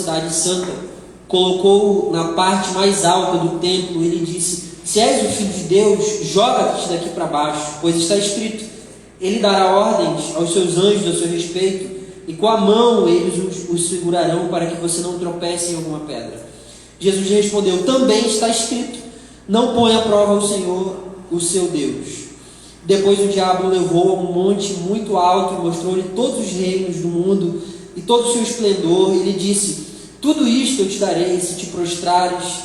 cidade santa, colocou-o na parte mais alta do templo. Ele disse: se és o Filho de Deus, joga-te daqui para baixo, pois está escrito: ele dará ordens aos seus anjos a seu respeito, e com a mão eles os segurarão para que você não tropece em alguma pedra. Jesus respondeu: também está escrito: não ponha à prova o Senhor, o seu Deus. Depois o diabo o levou a um monte muito alto e mostrou-lhe todos os reinos do mundo e todo o seu esplendor. E lhe disse: tudo isto eu te darei se te prostrares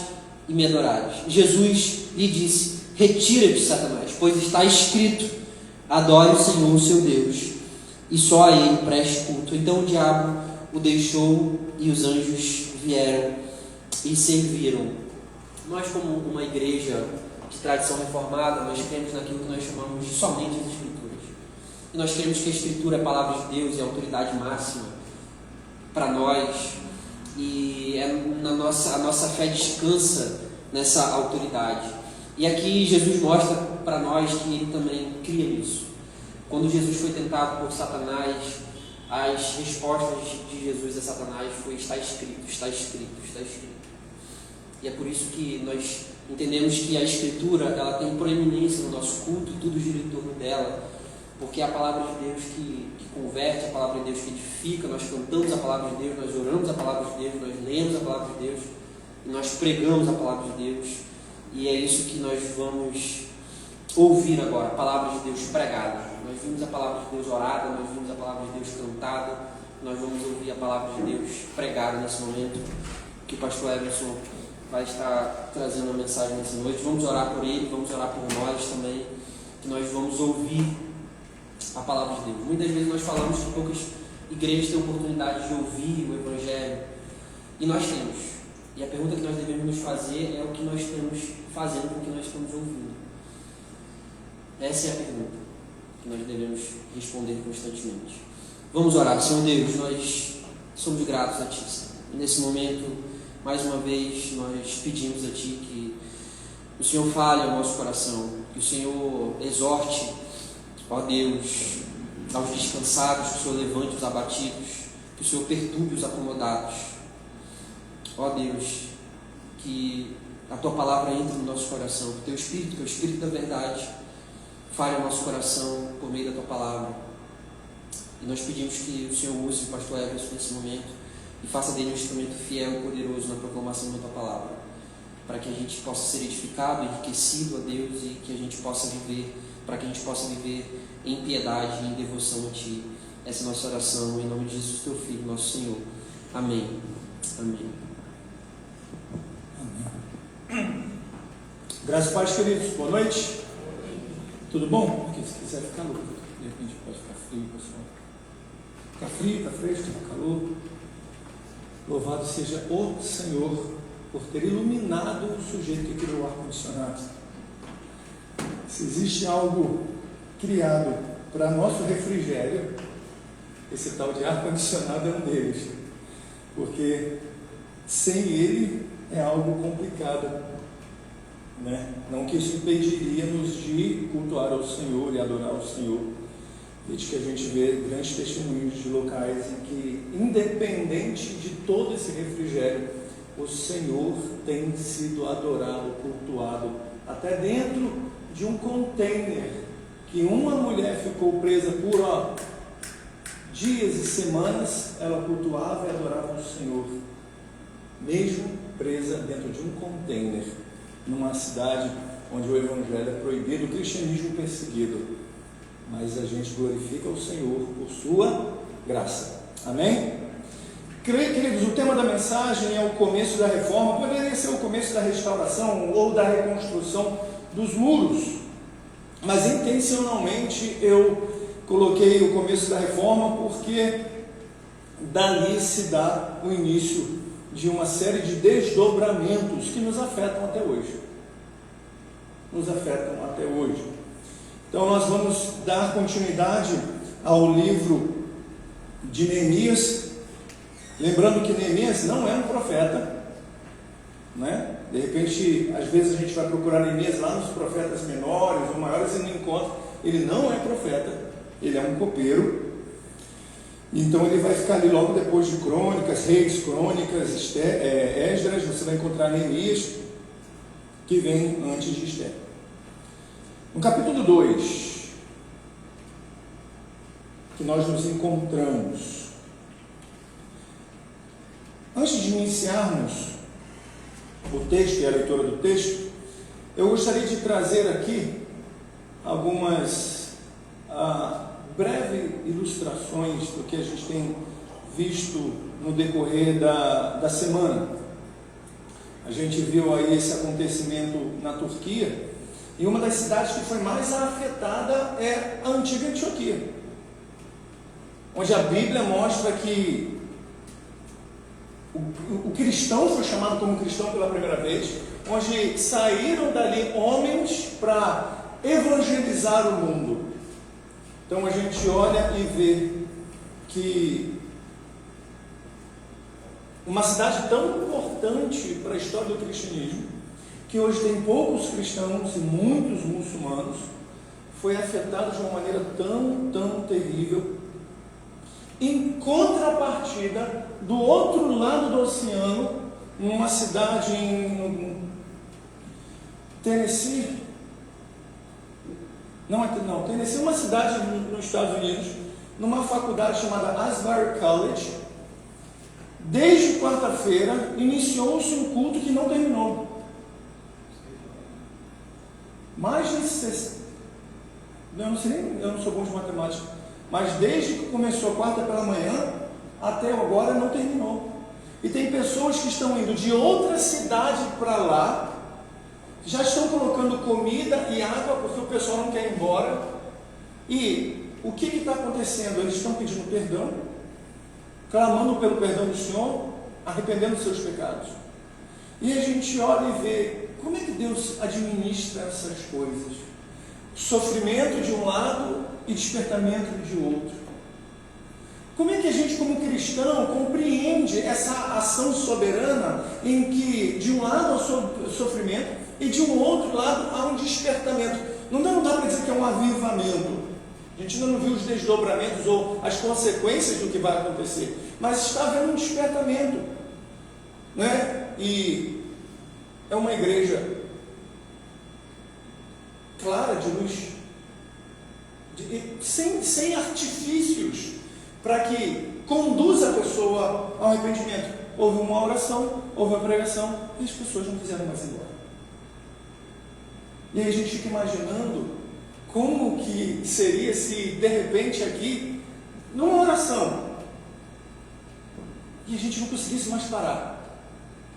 e me adorares. Jesus lhe disse: retira-te, Satanás, pois está escrito: adore o Senhor, o seu Deus, e só a ele preste culto. Então o diabo o deixou e os anjos vieram e serviram. Nós, como uma igreja de tradição reformada, nós cremos naquilo que nós chamamos de somente as Escrituras. E nós cremos que a Escritura é a palavra de Deus e a autoridade máxima para nós. E a nossa fé descansa nessa autoridade. E aqui Jesus mostra para nós que ele também cria nisso. Quando Jesus foi tentado por Satanás, as respostas de Jesus a Satanás foi: está escrito, está escrito, está escrito. E é por isso que nós entendemos que a Escritura ela tem proeminência no nosso culto, tudo gira em torno dela, porque é a palavra de Deus que converte, a palavra de Deus que edifica. Nós cantamos a palavra de Deus, nós oramos a palavra de Deus, nós lemos a palavra de Deus, e nós pregamos a palavra de Deus. E é isso que nós vamos ouvir agora, a palavra de Deus pregada. Nós vimos a palavra de Deus orada, nós vimos a palavra de Deus cantada, nós vamos ouvir a palavra de Deus pregada nesse momento, que o pastor Everson vai estar trazendo a mensagem nessa noite. Vamos orar por ele, vamos orar por nós também, que nós vamos ouvir a palavra de Deus. Muitas vezes nós falamos que poucas igrejas têm oportunidade de ouvir o Evangelho, e nós temos. E a pergunta que nós devemos nos fazer é o que nós estamos fazendo com o que nós estamos ouvindo. Essa é a pergunta que nós devemos responder constantemente. Vamos orar. Senhor Deus, nós somos gratos a Ti, Senhor. E nesse momento, mais uma vez, nós pedimos a Ti que o Senhor fale ao nosso coração, que o Senhor exorte, ó Deus, aos descansados, que o Senhor levante os abatidos, que o Senhor perturbe os acomodados. Ó Deus, que a Tua palavra entre no nosso coração, que o Teu Espírito, que é o Espírito da verdade, fale ao nosso coração por meio da Tua palavra. E nós pedimos que o Senhor use o pastor Everson nesse momento e faça dele um instrumento fiel e poderoso na proclamação da Tua palavra, para que a gente possa ser edificado, enriquecido a Deus, e que a gente possa viver, para que a gente possa viver em piedade e em devoção a Ti. Essa é a nossa oração, em nome de Jesus, Teu Filho, nosso Senhor. Amém. Amém. Graças a Deus, queridos. Boa noite. Tudo bom? Porque se quiser ficar louco, de repente pode ficar frio, pessoal. Fica frio, está fresco, está calor. Louvado seja o Senhor por ter iluminado o sujeito que criou o ar-condicionado. Se existe algo criado para nosso refrigério, esse tal de ar-condicionado é um deles. Porque sem ele é algo complicado, né? Não que isso impediria-nos de cultuar ao Senhor e adorar ao Senhor. Desde que a gente vê grandes testemunhos de locais em que, independente de todo esse refrigério, o Senhor tem sido adorado, cultuado, até dentro de um container que uma mulher ficou presa por dias e semanas. Ela cultuava e adorava o Senhor, mesmo presa dentro de um container, numa cidade onde o Evangelho é proibido, o cristianismo perseguido. Mas a gente glorifica o Senhor por sua graça. Amém? Queridos, o tema da mensagem é o começo da reforma. Poderia ser o começo da restauração ou da reconstrução dos muros, mas intencionalmente eu coloquei o começo da reforma porque dali se dá o início de uma série de desdobramentos que nos afetam até hoje. Então nós vamos dar continuidade ao livro de Neemias, lembrando que Neemias não é um profeta, né? De repente, às vezes a gente vai procurar Neemias lá nos profetas menores ou maiores e não encontra. Ele não é profeta, ele é um copeiro. Então ele vai ficar ali logo depois de Crônicas, Reis, Crônicas, Esdras. Você vai encontrar Neemias, que vem antes de Esther. No capítulo 2, que nós nos encontramos, antes de iniciarmos o texto e a leitura do texto, eu gostaria de trazer aqui algumas breves ilustrações do que a gente tem visto no decorrer da semana. A gente viu aí esse acontecimento na Turquia, e uma das cidades que foi mais afetada é a antiga Antioquia, onde a Bíblia mostra que o cristão foi chamado como cristão pela primeira vez, onde saíram dali homens para evangelizar o mundo. Então a gente olha e vê que uma cidade tão importante para a história do cristianismo, que hoje tem poucos cristãos e muitos muçulmanos, foi afetada de uma maneira tão terrível. Em contrapartida, do outro lado do oceano, numa cidade em Tennessee, Tennessee é uma cidade nos Estados Unidos, numa faculdade chamada Asbury College, desde quarta-feira, iniciou-se um culto que não terminou. Mais de 60, eu não sou bom de matemática, mas desde que começou quarta pela manhã, até agora não terminou. E tem pessoas que estão indo de outra cidade para lá, já estão colocando comida e água, porque o pessoal não quer ir embora. E o que está acontecendo? Eles estão pedindo perdão, clamando pelo perdão do Senhor, arrependendo dos seus pecados. E a gente olha e vê como é que Deus administra essas coisas. Sofrimento de um lado e despertamento de outro. Como é que a gente, como cristão, compreende essa ação soberana em que de um lado há sofrimento e de um outro lado há um despertamento? Não dá para dizer que é um avivamento. A gente ainda não viu os desdobramentos ou as consequências do que vai acontecer, mas está havendo um despertamento, né? E é uma igreja clara de luz, sem artifícios, para que conduza a pessoa ao arrependimento. Houve uma oração, houve uma pregação, e as pessoas não quiseram mais ir embora. E aí a gente fica imaginando como que seria se de repente aqui, numa oração, e a gente não conseguisse mais parar,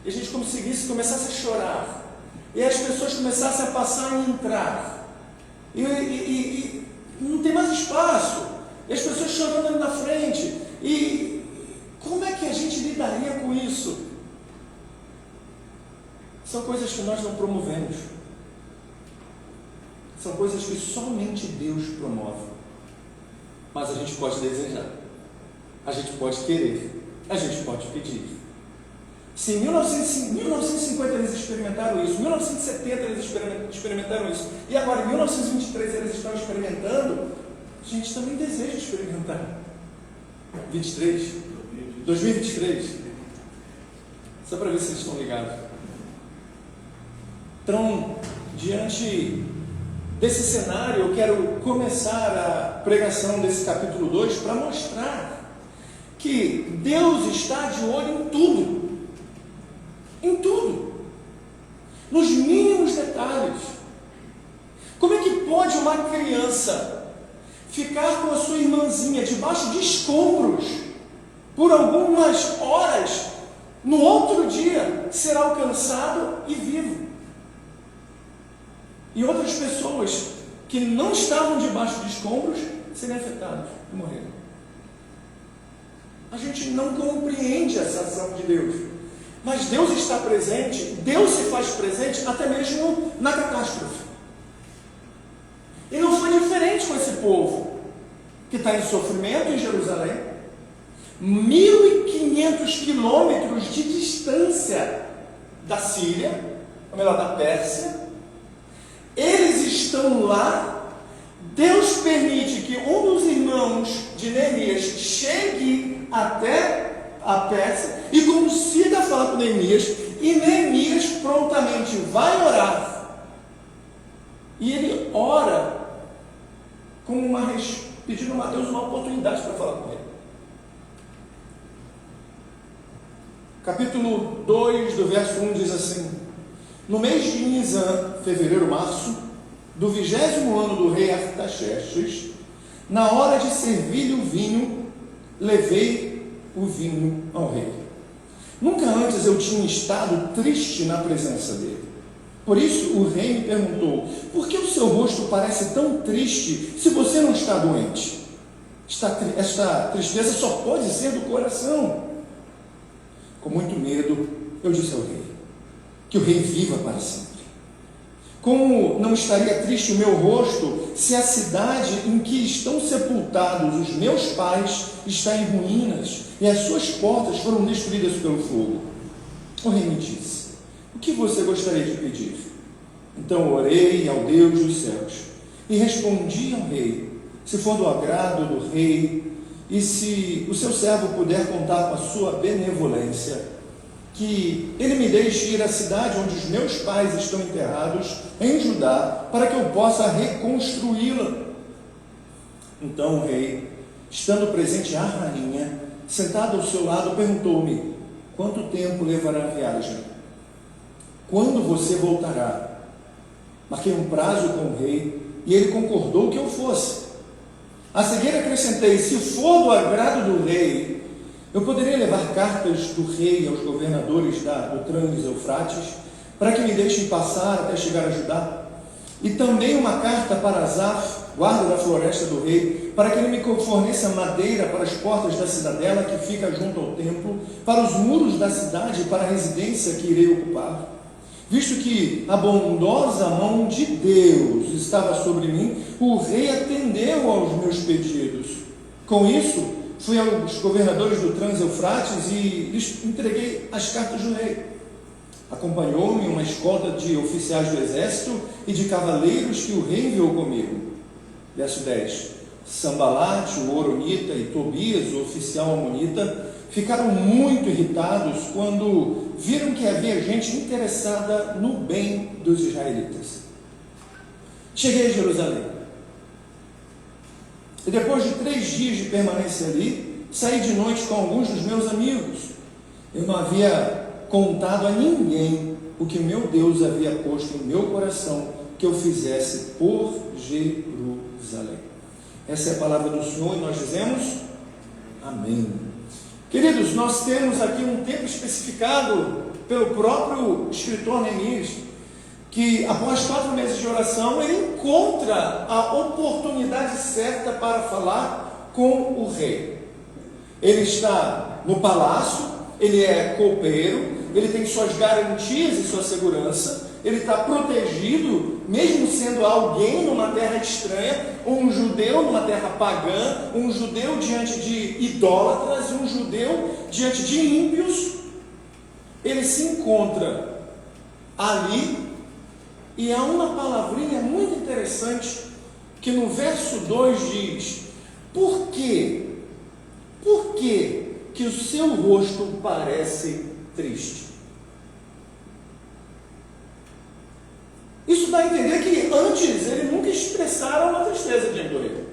e a gente começasse a chorar, e as pessoas começassem a passar a entrar, e não tem mais espaço, e as pessoas chorando ali na frente, e como é que a gente lidaria com isso? São coisas que nós não promovemos, são coisas que somente Deus promove, mas a gente pode desejar, a gente pode querer, a gente pode pedir. Se em 1950 eles experimentaram isso, em 1970 eles experimentaram isso, e agora em 1923 eles estão experimentando, a gente também deseja experimentar. 2023, só para ver se eles estão ligados. Então, diante desse cenário, eu quero começar a pregação desse capítulo 2 para mostrar que Deus está de olho em tudo, nos mínimos detalhes. Como é que pode uma criança ficar com a sua irmãzinha debaixo de escombros por algumas horas, no outro dia ser alcançado e vivo? E outras pessoas que não estavam debaixo de escombros serem afetadas e morrerem. A gente não compreende essa ação de Deus. Mas Deus está presente, Deus se faz presente até mesmo na catástrofe. E não foi diferente com esse povo que está em sofrimento em Jerusalém, 1.500 quilômetros de distância da Síria, ou melhor, da Pérsia. Eles estão lá, Deus permite que um dos irmãos de Neemias chegue até a Pérsia e consiga falar com Neemias, e Neemias prontamente vai orar. E ele ora como pedindo a Deus uma oportunidade para falar com ele. Capítulo 2, do verso 1 diz assim: no mês de Nisan, fevereiro, março, do 20º ano do rei Artaxerxes, na hora de servir-lhe o vinho, levei o vinho ao rei. Nunca antes eu tinha estado triste na presença dele. Por isso o rei me perguntou: por que o seu rosto parece tão triste se você não está doente? Esta tristeza só pode ser do coração. Com muito medo, eu disse ao rei: que o rei viva para sempre. Como não estaria triste o meu rosto se a cidade em que estão sepultados os meus pais está em ruínas e as suas portas foram destruídas pelo fogo? O rei me disse: o que você gostaria de pedir? Então orei ao Deus dos céus e respondi ao rei: se for do agrado do rei e se o seu servo puder contar com a sua benevolência, que ele me deixe ir à cidade onde os meus pais estão enterrados, em Judá, para que eu possa reconstruí-la. Então o rei, estando presente a rainha, sentado ao seu lado, perguntou-me: quanto tempo levará a viagem? Quando você voltará? Marquei um prazo com o rei e ele concordou que eu fosse. A seguir acrescentei: se for do agrado do rei, eu poderia levar cartas do rei aos governadores do Trans-Eufrates, para que me deixem passar até chegar a Judá, e também uma carta para Asaf, guarda da floresta do rei, para que ele me forneça madeira para as portas da cidadela que fica junto ao templo, para os muros da cidade e para a residência que irei ocupar. Visto que a bondosa mão de Deus estava sobre mim, o rei atendeu aos meus pedidos. Com isso, fui aos governadores do Trans-Eufrates e lhes entreguei as cartas do rei. Acompanhou-me uma escolta de oficiais do exército e de cavaleiros que o rei enviou comigo. Verso 10. Sambalate, o Horonita, e Tobias, o oficial amonita, ficaram muito irritados quando viram que havia gente interessada no bem dos israelitas. Cheguei a Jerusalém. E depois de 3 dias de permanência ali, saí de noite com alguns dos meus amigos. Eu não havia contado a ninguém o que meu Deus havia posto em meu coração que eu fizesse por Jerusalém. Essa é a palavra do Senhor e nós dizemos amém. Queridos, nós temos aqui um tempo especificado pelo próprio escritor Neemias, que após 4 meses de oração, ele encontra a oportunidade certa para falar com o rei. Ele está no palácio, ele é copeiro, ele tem suas garantias e sua segurança, ele está protegido, mesmo sendo alguém numa terra estranha, um judeu numa terra pagã, um judeu diante de idólatras, um judeu diante de ímpios. Ele se encontra ali. E há uma palavrinha muito interessante que no verso 2 diz: por quê? Por que que o seu rosto parece triste? Isso dá a entender que antes ele nunca expressara uma tristeza diante do rei.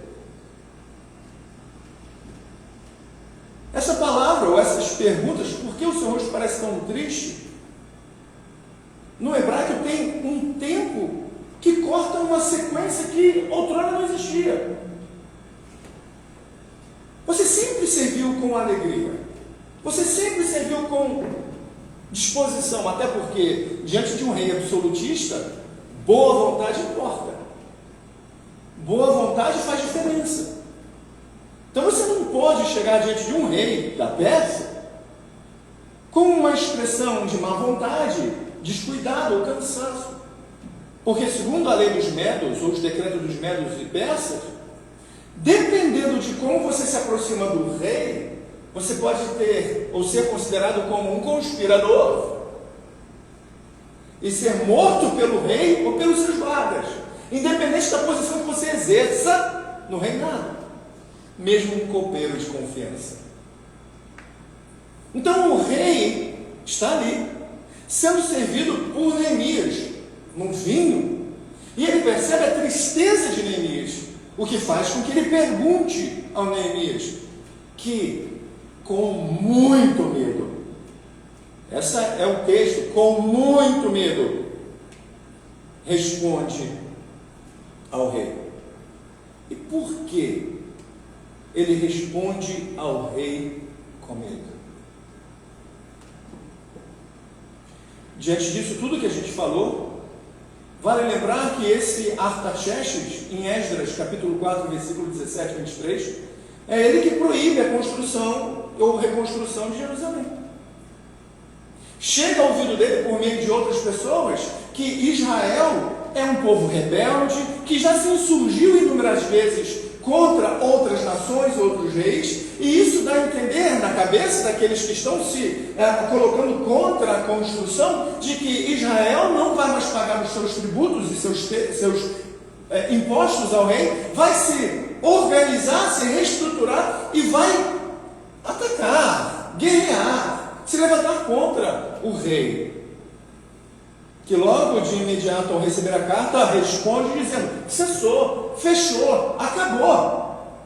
Essa palavra ou essas perguntas, por que o seu rosto parece tão triste? No hebraico tem um tempo que corta uma sequência que outrora não existia. Você sempre serviu com alegria. Você sempre serviu com disposição, até porque, diante de um rei absolutista, boa vontade importa. Boa vontade faz diferença. Então você não pode chegar diante de um rei da Pérsia com uma expressão de má vontade, descuidado ou cansaço. Porque segundo a lei dos Medos, ou os decretos dos Medos e Persas, dependendo de como você se aproxima do rei, você pode ter ou ser considerado como um conspirador e ser morto pelo rei ou pelos seus guardas, independente da posição que você exerça no reinado. mesmo um copeiro de confiança. Então o rei está ali, sendo servido por Neemias, num vinho, e ele percebe a tristeza de Neemias, o que faz com que ele pergunte ao Neemias, que com muito medo, esse é o texto, com muito medo, responde ao rei. E por que ele responde ao rei com medo? Diante disso tudo que a gente falou, vale lembrar que esse Artaxerxes, em Esdras, capítulo 4, versículo 17 e 23, é ele que proíbe a construção ou reconstrução de Jerusalém. Chega ao ouvido dele, por meio de outras pessoas, que Israel é um povo rebelde, que já se insurgiu inúmeras vezes contra outras nações, outros reis, e isso dá a entender na cabeça daqueles que estão se colocando contra a construção, de que Israel não vai mais pagar os seus tributos e seus impostos ao rei, vai se organizar, se reestruturar e vai atacar, guerrear, se levantar contra o rei, que logo de imediato ao receber a carta responde dizendo: cessou, fechou, acabou,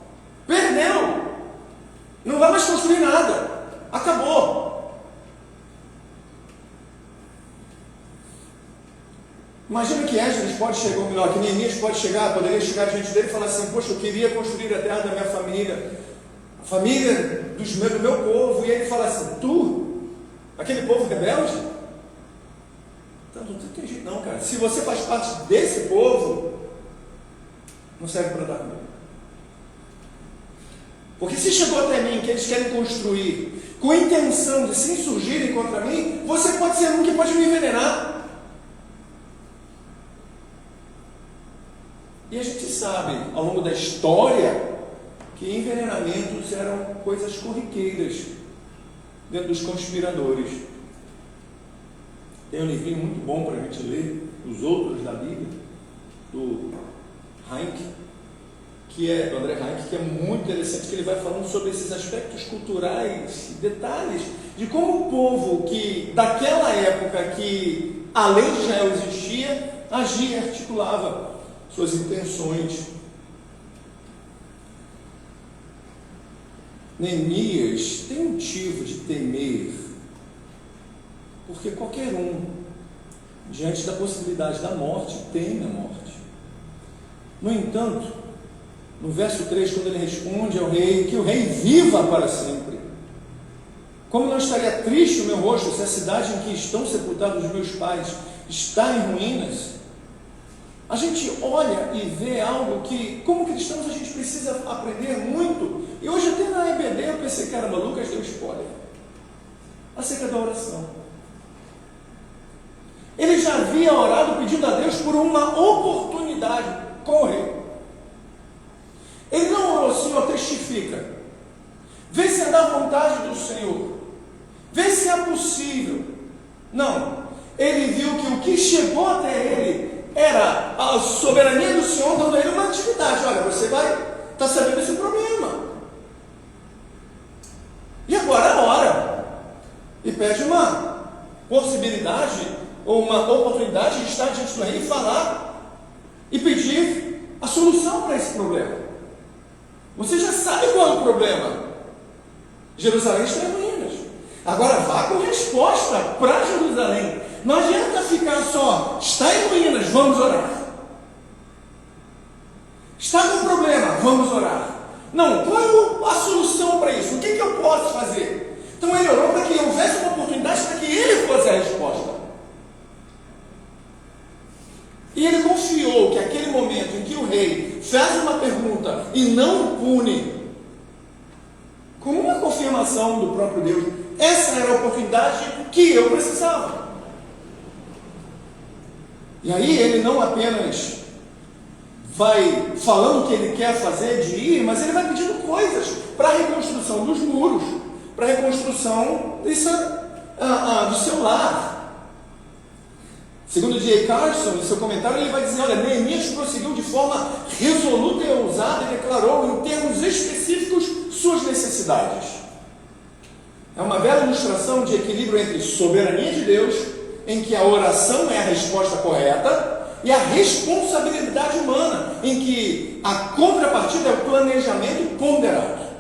perdeu, não vai mais construir nada, acabou. Imagina que Esdras pode chegar, ou melhor, que Neemias poderia chegar diante dele e falar assim: poxa, eu queria construir a terra da minha família, a família do meu povo, e ele fala assim: tu, aquele povo rebelde? Então, não tem jeito não, cara. Se você faz parte desse povo, não serve para dar comigo. Porque se chegou até mim que eles querem construir com a intenção de se insurgirem contra mim, você pode ser um que pode me envenenar. E a gente sabe, ao longo da história, que envenenamentos eram coisas corriqueiras dentro dos conspiradores. Tem um livrinho muito bom para a gente ler, Os Outros da Bíblia, do Heinck, do André Heinck, que é muito interessante, que ele vai falando sobre esses aspectos culturais, detalhes, de como o povo que, daquela época que a lei de Israel existia, agia e articulava suas intenções. Neemias tem motivo de temer, porque qualquer um, diante da possibilidade da morte, teme a morte. No entanto, no verso 3, quando ele responde ao rei, que o rei viva para sempre, como não estaria triste o meu rosto se a cidade em que estão sepultados os meus pais está em ruínas? A gente olha e vê algo que, como cristãos, a gente precisa aprender muito. E hoje até na EBD eu pensei, caramba, Lucas deu spoiler acerca da oração. Ele já havia orado pedindo a Deus por uma oportunidade com o rei. Ele não orou: Senhor, testifica, vê se é da vontade do Senhor, vê se é possível. Não, ele viu que o que chegou até ele era a soberania do Senhor dando a ele uma atividade. Olha, você vai estar sabendo desse problema, e agora ora e pede uma possibilidade ou uma oportunidade de estar diante do rei e falar e pedir a solução para esse problema. Você já sabe qual é o problema. Jerusalém está em ruínas. Agora vá com resposta para Jerusalém. Não adianta ficar só: está em ruínas, vamos orar. Está com problema, vamos orar. Não, qual é a solução para isso? O que eu posso fazer? Então ele orou para que houvesse uma oportunidade para que ele fosse a resposta. E ele confiou que aquele momento em que o rei faz uma pergunta e não o pune, como uma confirmação do próprio Deus, essa era a oportunidade que eu precisava. E aí ele não apenas vai falando o que ele quer fazer de ir, mas ele vai pedindo coisas para a reconstrução dos muros, para a reconstrução do seu lar. Segundo D.A. Carson, em seu comentário, ele vai dizer, olha, Neemias prosseguiu de forma resoluta e ousada e declarou em termos específicos suas necessidades. É uma bela ilustração de equilíbrio entre soberania de Deus, em que a oração é a resposta correta, e a responsabilidade humana, em que a contrapartida é o planejamento ponderado.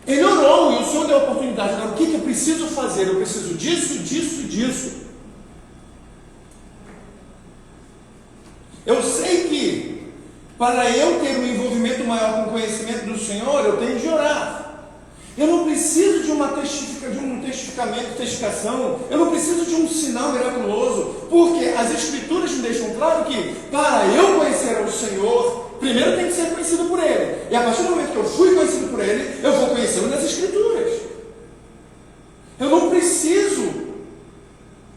Ele orou e o Senhor deu a oportunidade. O que eu preciso fazer? Eu preciso disso, disso e disso. Eu sei que para eu ter um envolvimento maior com o conhecimento do Senhor, eu tenho de orar. Eu não preciso de uma testificação, eu não preciso de um sinal miraculoso, porque as Escrituras me deixam claro que para eu conhecer o Senhor, primeiro eu tenho que ser conhecido por Ele. E a partir do momento que eu fui conhecido por Ele, eu vou conhecê-lo nas Escrituras. Eu não preciso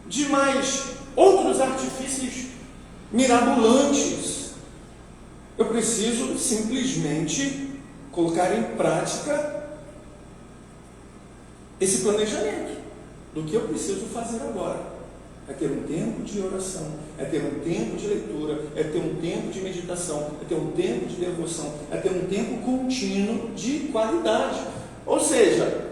de mais outros artifícios mirabolantes. Eu preciso simplesmente colocar em prática esse planejamento do que eu preciso fazer agora. É ter um tempo de oração, é ter um tempo de leitura, é ter um tempo de meditação, é ter um tempo de devoção, é ter um tempo contínuo de qualidade. Ou seja,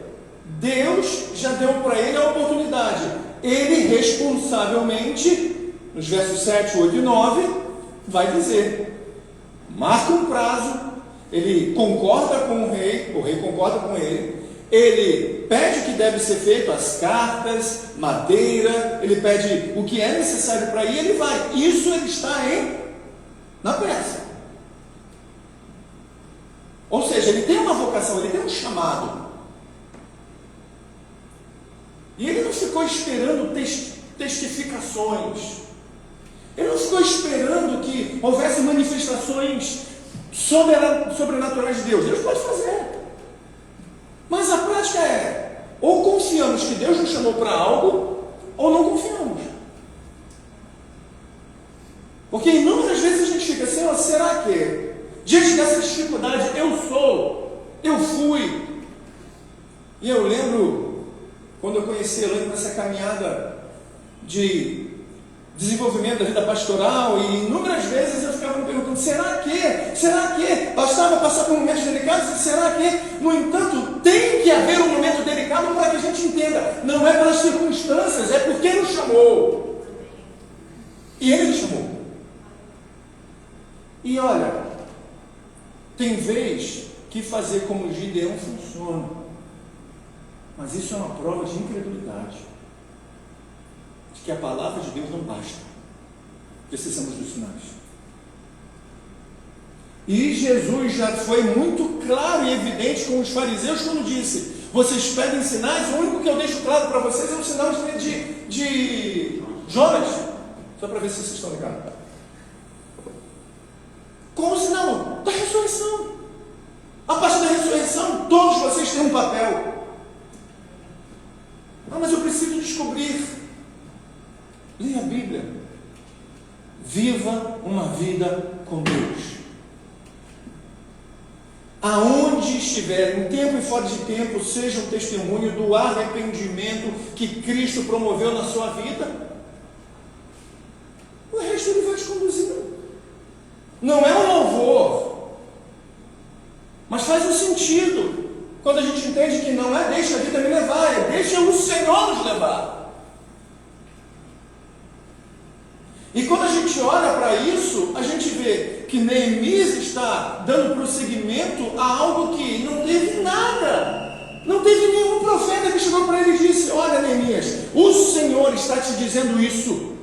Deus já deu para ele a oportunidade. Ele responsavelmente, nos versos 7, 8 e 9, vai dizer, marca um prazo, ele concorda com o rei concorda com ele, ele pede o que deve ser feito, as cartas, madeira, ele pede o que é necessário para ir, ele vai. Isso ele está na Pérsia. Ou seja, ele tem uma vocação, ele tem um chamado. E ele não ficou esperando testificações. Ele não ficou esperando que houvesse manifestações sobrenaturais de Deus. Deus pode fazer. Mas a prática é, ou confiamos que Deus nos chamou para algo, ou não confiamos. Porque inúmeras vezes a gente fica assim, ó, será que, diante dessa dificuldade, eu fui. E eu lembro, quando eu conheci a Elaine nessa caminhada de desenvolvimento da vida pastoral, e inúmeras vezes eu ficava me perguntando, será que bastava passar por momentos delicados? Será que, no entanto, tem que haver um momento delicado para que a gente entenda, não é pelas circunstâncias, é porque Ele nos chamou, e Ele nos chamou. E olha, tem vez que fazer como Gideão funciona, mas isso é uma prova de incredulidade, que a palavra de Deus não basta. Precisamos dos sinais. E Jesus já foi muito claro e evidente com os fariseus quando disse, vocês pedem sinais, o único que eu deixo claro para vocês é o sinal de Jonas. Só para ver se vocês estão ligados. Qual o sinal? Da ressurreição. A partir da ressurreição, todos vocês têm um papel. Ah, mas eu preciso descobrir. Leia a Bíblia. Viva uma vida com Deus. Aonde estiver, em tempo e fora de tempo, seja um testemunho do arrependimento que Cristo promoveu na sua vida. O resto Ele vai te conduzindo. Não é um louvor, mas faz um sentido quando a gente entende que não é deixa a vida me levar, é deixa o Senhor nos levar. E quando a gente olha para isso, a gente vê que Neemias está dando prosseguimento a algo que não teve nada. Não teve nenhum profeta que chegou para ele e disse, olha Neemias, o Senhor está te dizendo isso.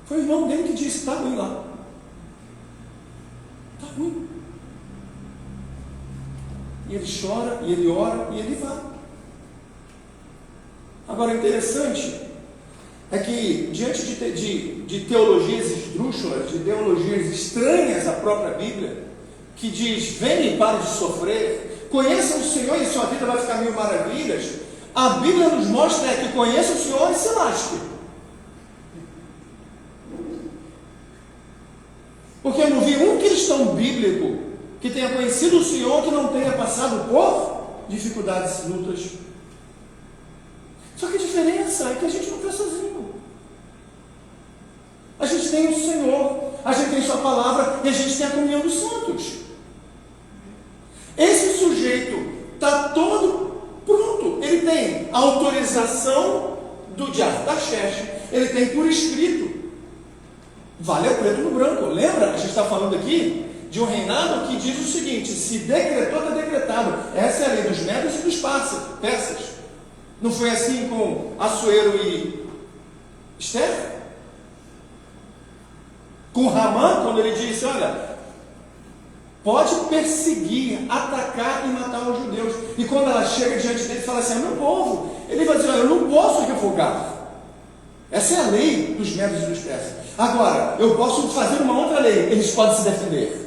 Foi o irmão dele que disse, está ruim lá. Está ruim. E ele chora, e ele ora, e ele vai. Agora, interessante é que, diante de teologias esdrúxulas, de teologias estranhas à própria Bíblia, que diz, venha e pare de sofrer, conheça o Senhor e sua vida vai ficar mil maravilhas, a Bíblia nos mostra que conheça o Senhor e se lasque. Porque eu não vi um cristão bíblico que tenha conhecido o Senhor que não tenha passado por dificuldades, lutas. Só que a diferença é que a gente não está sozinho. tem o Senhor, a gente tem sua palavra e a gente tem a comunhão dos santos. Esse sujeito está todo pronto, ele tem a autorização do diabo da Xerxes, ele tem por escrito, vale o preto no branco. Lembra? A gente está falando aqui de um reinado que diz o seguinte: se decretou, está decretado. Essa é a lei dos medos e dos persas. Não foi assim com Assuero e Esther? Com Ramã, quando ele disse: olha, pode perseguir, atacar e matar os judeus. E quando ela chega diante dele e fala assim: meu povo, ele vai dizer: olha, eu não posso revogar. Essa é a lei dos medos e dos persas. Agora, eu posso fazer uma outra lei, eles podem se defender.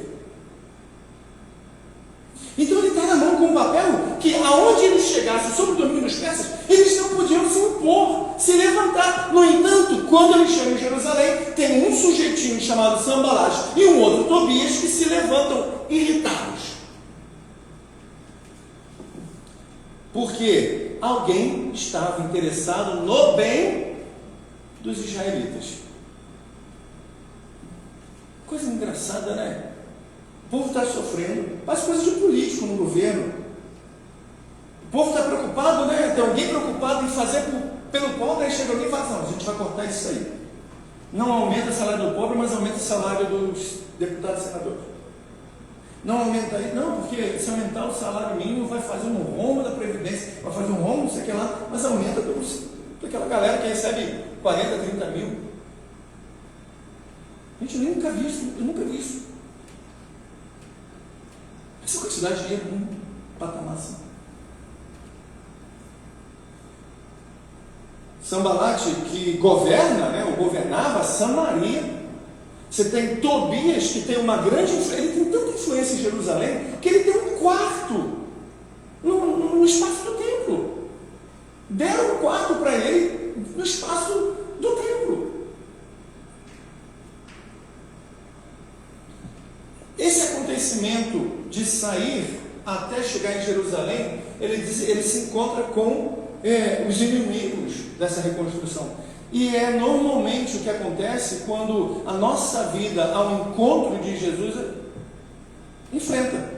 Então ele está na mão com um papel que, aonde ele chegasse sob o domínio dos persas, eles não podiam se impor, se levantar. No entanto, quando ele chega em Jerusalém, tem um sujeitinho chamado Sambalate e um outro Tobias que se levantam irritados. Porque alguém estava interessado no bem dos israelitas. Coisa engraçada, né? O povo está sofrendo, faz coisas de político no governo. O povo está preocupado, né? Tem alguém preocupado em fazer pelo pobre, aí chega alguém e fala: não, a gente vai cortar isso aí. Não aumenta o salário do pobre, mas aumenta o salário dos deputados e senadores. Não aumenta aí, não, porque se aumentar o salário mínimo vai fazer um rombo da Previdência, vai fazer um rombo, não sei o que lá, mas aumenta daquela galera que recebe 40, 30 mil. Gente, eu nunca vi isso. Essa quantidade de dinheiro num patamar assim. Sambalate, que governa, né, ou governava Samaria. Você tem Tobias, que tem uma grande influência, ele tem tanta influência em Jerusalém, que ele tem um quarto no espaço do templo. Deram um quarto para ele no espaço do templo. Esse acontecimento de sair até chegar em Jerusalém, ele se encontra com os inimigos dessa reconstrução. E é normalmente o que acontece quando a nossa vida ao encontro de Jesus enfrenta.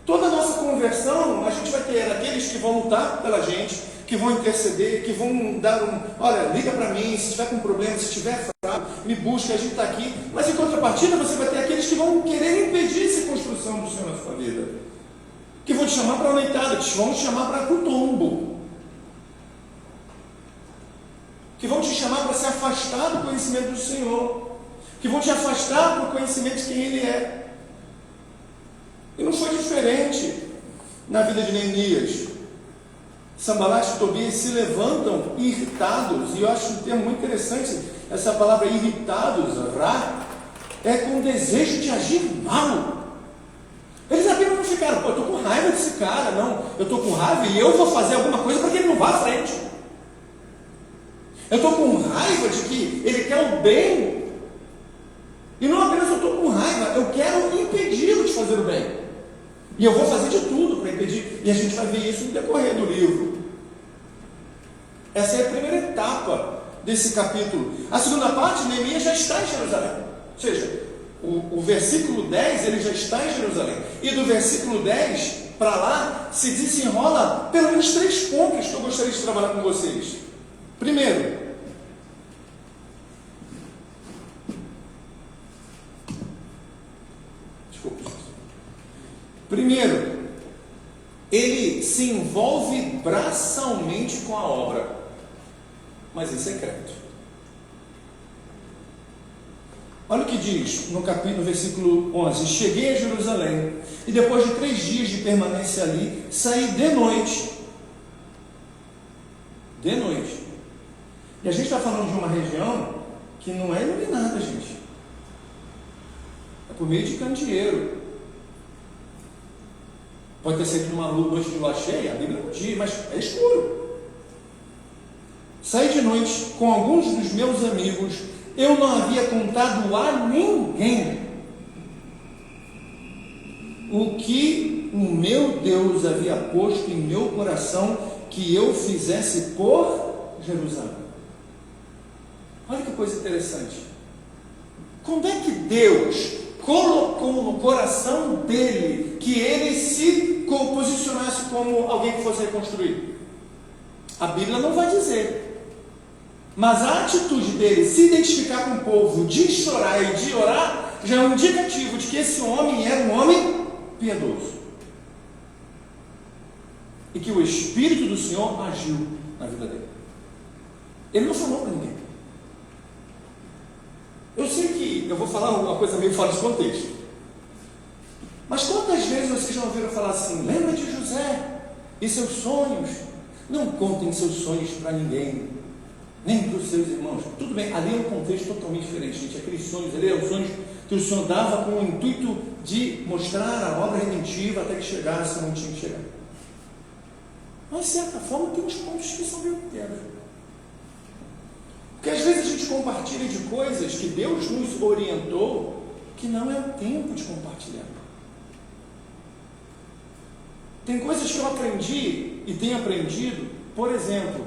Toda a nossa conversão, a gente vai ter aqueles que vão lutar pela gente, que vão interceder, que vão dar olha, liga para mim, se tiver com problema, se tiver fraco, me busca, a gente está aqui. Mas em contrapartida, você vai ter aqueles que vão querer impedir essa construção do Senhor na sua vida, que vão te chamar para a noitada, que vão te chamar para o tombo, que vão te chamar para se afastar do conhecimento do Senhor, que vão te afastar do conhecimento de quem Ele é. E não foi diferente na vida de Neemias. Sambalate e Tobias se levantam irritados, e eu acho um termo muito interessante, essa palavra irritados, ra, é com desejo de agir mal. Eles apenas não ficaram: eu estou com raiva desse cara, não, eu estou com raiva e eu vou fazer alguma coisa para que ele não vá à frente. Eu estou com raiva de que ele quer o bem, e não apenas eu estou com raiva, eu quero impedi-lo de fazer o bem. E eu vou fazer de tudo para impedir. E a gente vai ver isso no decorrer do livro. Essa é a primeira etapa desse capítulo. A segunda parte, Neemias já está em Jerusalém. Ou seja, o versículo 10, ele já está em Jerusalém. E do versículo 10 para lá, se desenrola pelo menos 3 pontos que eu gostaria de trabalhar com vocês. Primeiro, ele se envolve braçalmente com a obra, mas em secreto. Olha o que diz no versículo 11: cheguei a Jerusalém, e depois de 3 dias de permanência ali, saí de noite. De noite. E a gente está falando de uma região que não é iluminada, gente. É por meio de candeeiro. Pode ter sido uma noite de lua cheia, a Bíblia não diz, mas é escuro. Saí de noite com alguns dos meus amigos. Eu não havia contado a ninguém o que o meu Deus havia posto em meu coração que eu fizesse por Jerusalém. Olha que coisa interessante. Quando é que Deus colocou no coração dele que ele se posicionasse como alguém que fosse reconstruir? A Bíblia não vai dizer. Mas a atitude dele se identificar com o povo, de chorar e de orar, já é um indicativo de que esse homem era um homem piedoso. E que o Espírito do Senhor agiu na vida dele. Ele não falou para ninguém. Eu sei que eu vou falar uma coisa meio fora de contexto. Mas quantas vezes vocês já ouviram falar assim: lembra de José e seus sonhos? Não contem seus sonhos para ninguém, nem para os seus irmãos. Tudo bem, ali é um contexto totalmente diferente, gente. Aqueles sonhos ali eram sonhos que o Senhor dava com o intuito de mostrar a obra redentiva até que chegasse onde tinha que chegar. Mas, de certa forma, tem uns pontos que são verdadeiros. Porque às vezes a gente compartilha de coisas que Deus nos orientou que não é o tempo de compartilhar. Tem coisas que eu aprendi e tenho aprendido, por exemplo,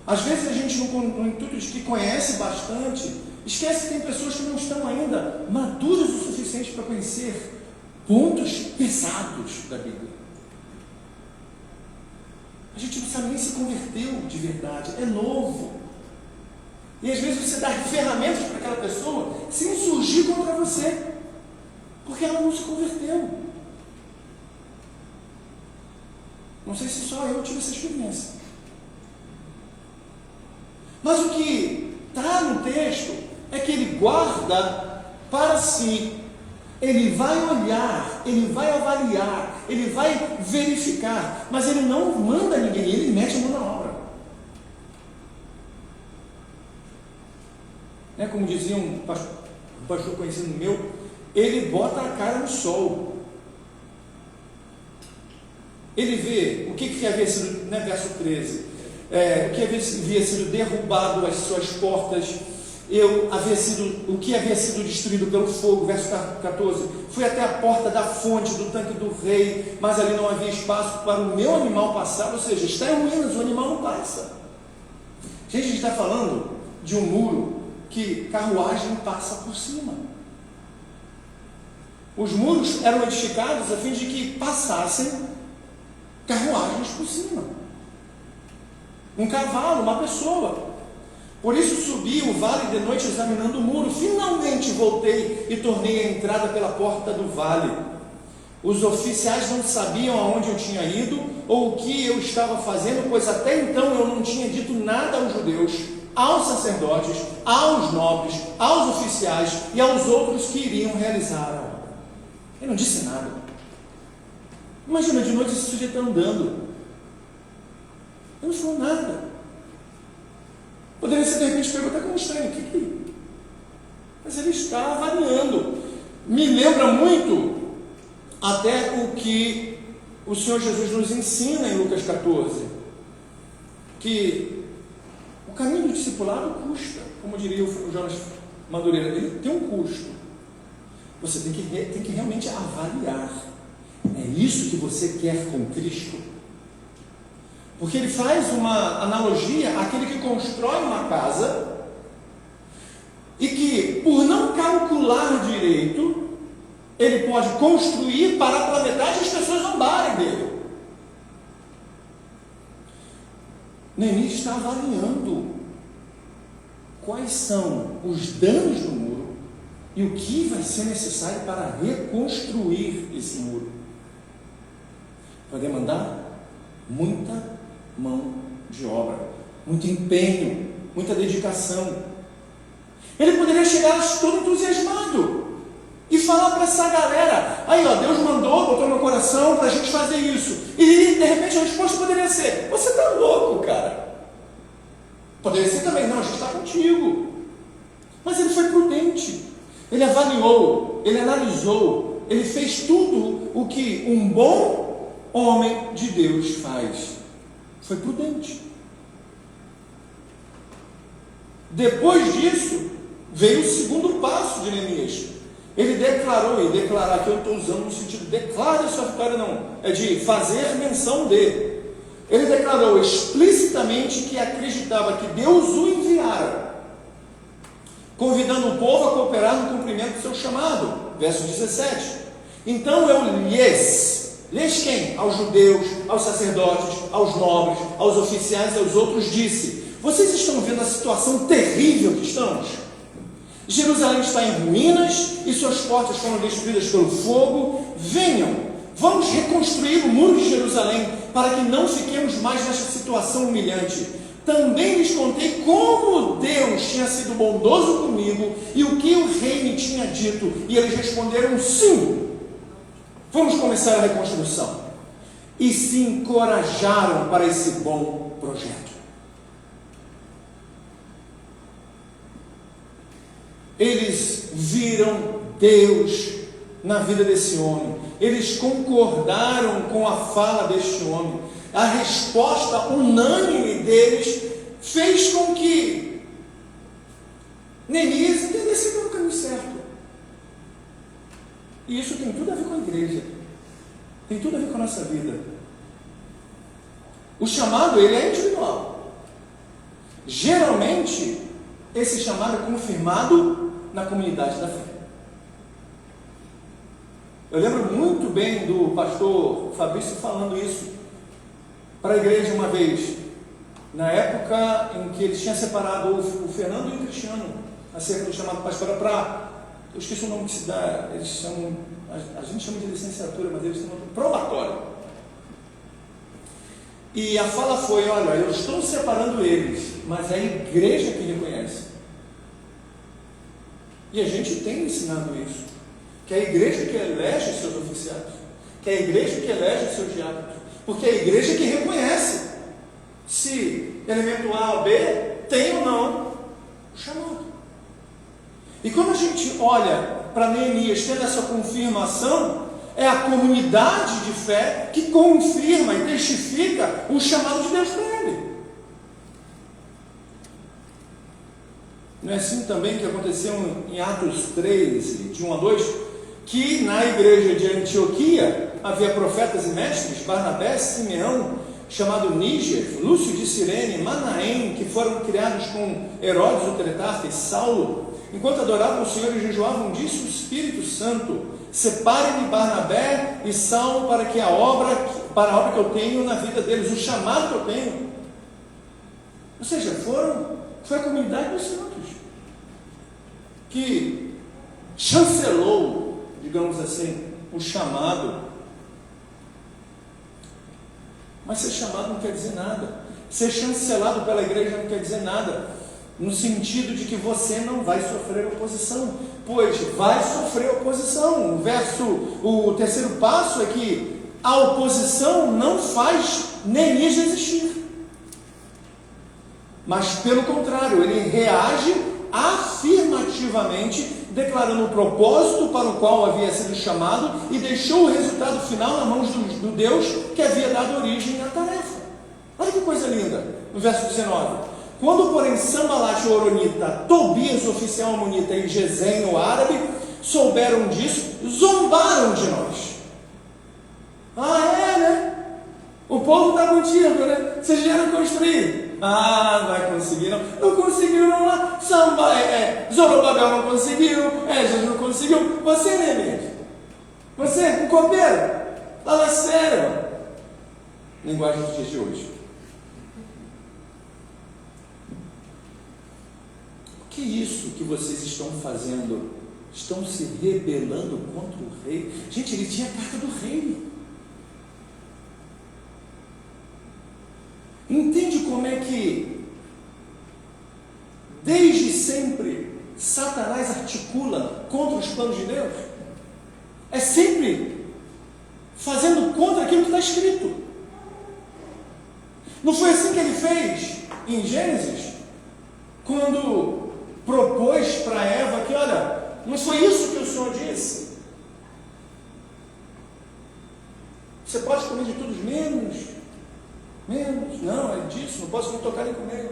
às vezes a gente, no intuito de que conhece bastante, esquece que tem pessoas que não estão ainda maduras o suficiente para conhecer pontos pesados da Bíblia. A gente não sabe nem se converteu de verdade, é novo. E às vezes você dá ferramentas para aquela pessoa se insurgir contra você, porque ela não se converteu. Não sei se só eu tive essa experiência. Mas o que está no texto é que ele guarda para si. Ele vai olhar, ele vai avaliar, ele vai verificar, mas ele não manda ninguém, ele mete a mão na obra. Como dizia um pastor conhecido meu, ele bota a cara no sol. Ele vê o que havia sido, verso 13, o que havia sido derrubado as suas portas, o que havia sido destruído pelo fogo, verso 14, fui até a porta da fonte do tanque do rei, mas ali não havia espaço para o meu animal passar, ou seja, está em ruínas, o animal não passa. Gente, a gente está falando de um muro que carruagem passa por cima. Os muros eram edificados a fim de que passassem carruagens por cima. Um cavalo, uma pessoa. Por isso subi o vale de noite examinando o muro. Finalmente voltei e tornei a entrada pela porta do vale. Os oficiais não sabiam aonde eu tinha ido ou o que eu estava fazendo, pois até então eu não tinha dito nada aos judeus, aos sacerdotes, aos nobres, aos oficiais e aos outros que iriam realizar a obra. Ele não disse nada. Imagina, de noite esse sujeito está andando. Ele não falou nada. Poderia ser de repente perguntar como estranho, o que? Mas ele está avaliando. Me lembra muito até o que o Senhor Jesus nos ensina em Lucas 14, que o caminho do discipulado custa, como diria o Jonas Madureira, ele tem um custo. Você tem que realmente avaliar. É isso que você quer com Cristo? Porque ele faz uma analogia àquele que constrói uma casa e que, por não calcular direito, ele pode construir para pela metade as pessoas zombarem dele. Neemias está avaliando quais são os danos do muro e o que vai ser necessário para reconstruir esse muro. Vai demandar muita mão de obra, muito empenho, muita dedicação. Ele poderia chegar todo entusiasmado e falar para essa galera: aí ó, Deus mandou, botou no meu coração para a gente fazer isso. E de repente a resposta poderia ser: você está louco, cara. Poderia ser também: não, a gente está contigo. Mas ele foi prudente, ele avaliou, ele analisou, ele fez tudo o que um bom homem de Deus faz. Foi prudente. Depois disso veio o segundo passo de Neemias. Ele declarou, e declarar aqui eu estou usando no sentido declara sua vitória, não, é de fazer menção de. Ele declarou explicitamente que acreditava que Deus o enviara convidando o povo a cooperar no cumprimento do seu chamado. Verso 17. Então eu lhes quem? Aos judeus, aos sacerdotes, aos nobres, aos oficiais e aos outros disse: vocês estão vendo a situação terrível que estamos? Jerusalém está em ruínas e suas portas foram destruídas pelo fogo. Venham, vamos reconstruir o muro de Jerusalém para que não fiquemos mais nesta situação humilhante. Também lhes contei como Deus tinha sido bondoso comigo e o que o rei me tinha dito, e eles responderam: sim, vamos começar a reconstrução. E se encorajaram para esse bom projeto. Eles viram Deus na vida desse homem, eles concordaram com a fala deste homem. A resposta unânime deles fez com que Neemias entendesse que era o caminho certo. E isso tem tudo a ver com a igreja, tem tudo a ver com a nossa vida. O chamado, ele é individual. Geralmente, esse chamado é confirmado na comunidade da fé. Eu lembro muito bem do pastor Fabrício falando isso para a igreja uma vez, na época em que ele tinha separado o Fernando e o Cristiano acerca do chamado pastoral para, eu esqueci o nome que se dá, eles chamam, a gente chama de licenciatura, mas eles chamam de probatório. E a fala foi: olha, eu estou separando eles, mas é a igreja que reconhece. E a gente tem ensinado isso, que é a igreja que elege os seus oficiais, que é a igreja que elege os seus diáconos, porque é a igreja que reconhece se elemento A ou B tem ou não o chamado. E quando a gente olha para Neemias tendo essa confirmação, é a comunidade de fé que confirma e testifica o chamado de Deus para ele. Não é assim também que aconteceu em Atos 13, de 1 a 2, que na igreja de Antioquia havia profetas e mestres, Barnabé, Simeão, chamado Níger, Lúcio de Cirene, Manaém, que foram criados com Herodes o Tetrarca e Saulo. Enquanto adoravam o Senhor e jejuavam, disse o Espírito Santo: separem-me Barnabé e Saulo para a obra que eu tenho na vida deles, o chamado que eu tenho. Ou seja, foi a comunidade dos santos que chancelou, digamos assim, o chamado. Mas ser chamado não quer dizer nada. Ser chancelado pela igreja não quer dizer nada, no sentido de que você não vai sofrer oposição, pois vai sofrer oposição. O terceiro passo é que a oposição não faz Neemias desistir, mas pelo contrário, ele reage afirmativamente, declarando o propósito para o qual havia sido chamado e deixou o resultado final nas mãos do Deus que havia dado origem à tarefa. Olha que coisa linda, no verso 19: quando porém Sambalat o Horonita, Tobias o oficial amonita e Gesem o árabe souberam disso, zombaram de nós. Né? O povo está contigo, né? Vocês vieram construir. Não vai conseguir, não conseguiram lá. Zorobabel não conseguiu, Jesus não conseguiu. Você, Neemias, você, um copeiro, fala sério. Linguagem dos dias de hoje. O que é isso que vocês estão fazendo? Estão se rebelando contra o rei? Gente, ele tinha a carta do rei. Entende como é que desde sempre Satanás articula contra os planos de Deus? É sempre fazendo contra aquilo que está escrito. Não foi assim que ele fez em Gênesis, quando propôs para Eva que, olha, não foi isso que o Senhor disse? Você pode comer de tudo menos, não, é disso, não posso nem tocar nem comer.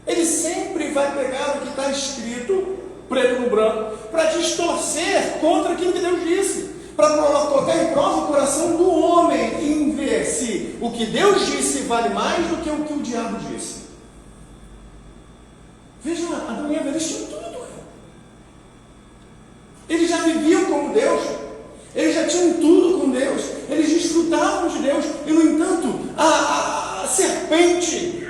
Ele sempre vai pegar o que está escrito, preto no branco, para distorcer contra aquilo que Deus disse, para colocar em prova o coração do homem e ver se o que Deus disse vale mais do que o diabo disse. Veja, Adão e Eva, eles tinham tudo. Eles já viviam como Deus. Eles já tinham tudo com Deus. Eles desfrutavam de Deus. E, no entanto, a serpente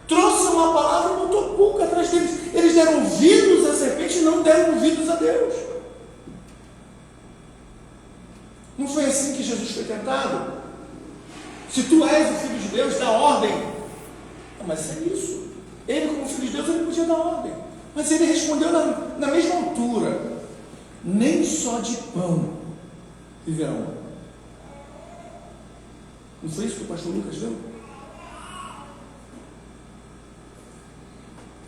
trouxe uma palavra e botou pulga atrás deles. Eles deram ouvidos à serpente e não deram ouvidos a Deus. Não foi assim que Jesus foi tentado? Se tu és o Filho de Deus, dá ordem. Mas é isso. Ele, como Filho de Deus, ele podia dar ordem. Mas ele respondeu na mesma altura: nem só de pão viverão. Não foi isso que o pastor Lucas viu?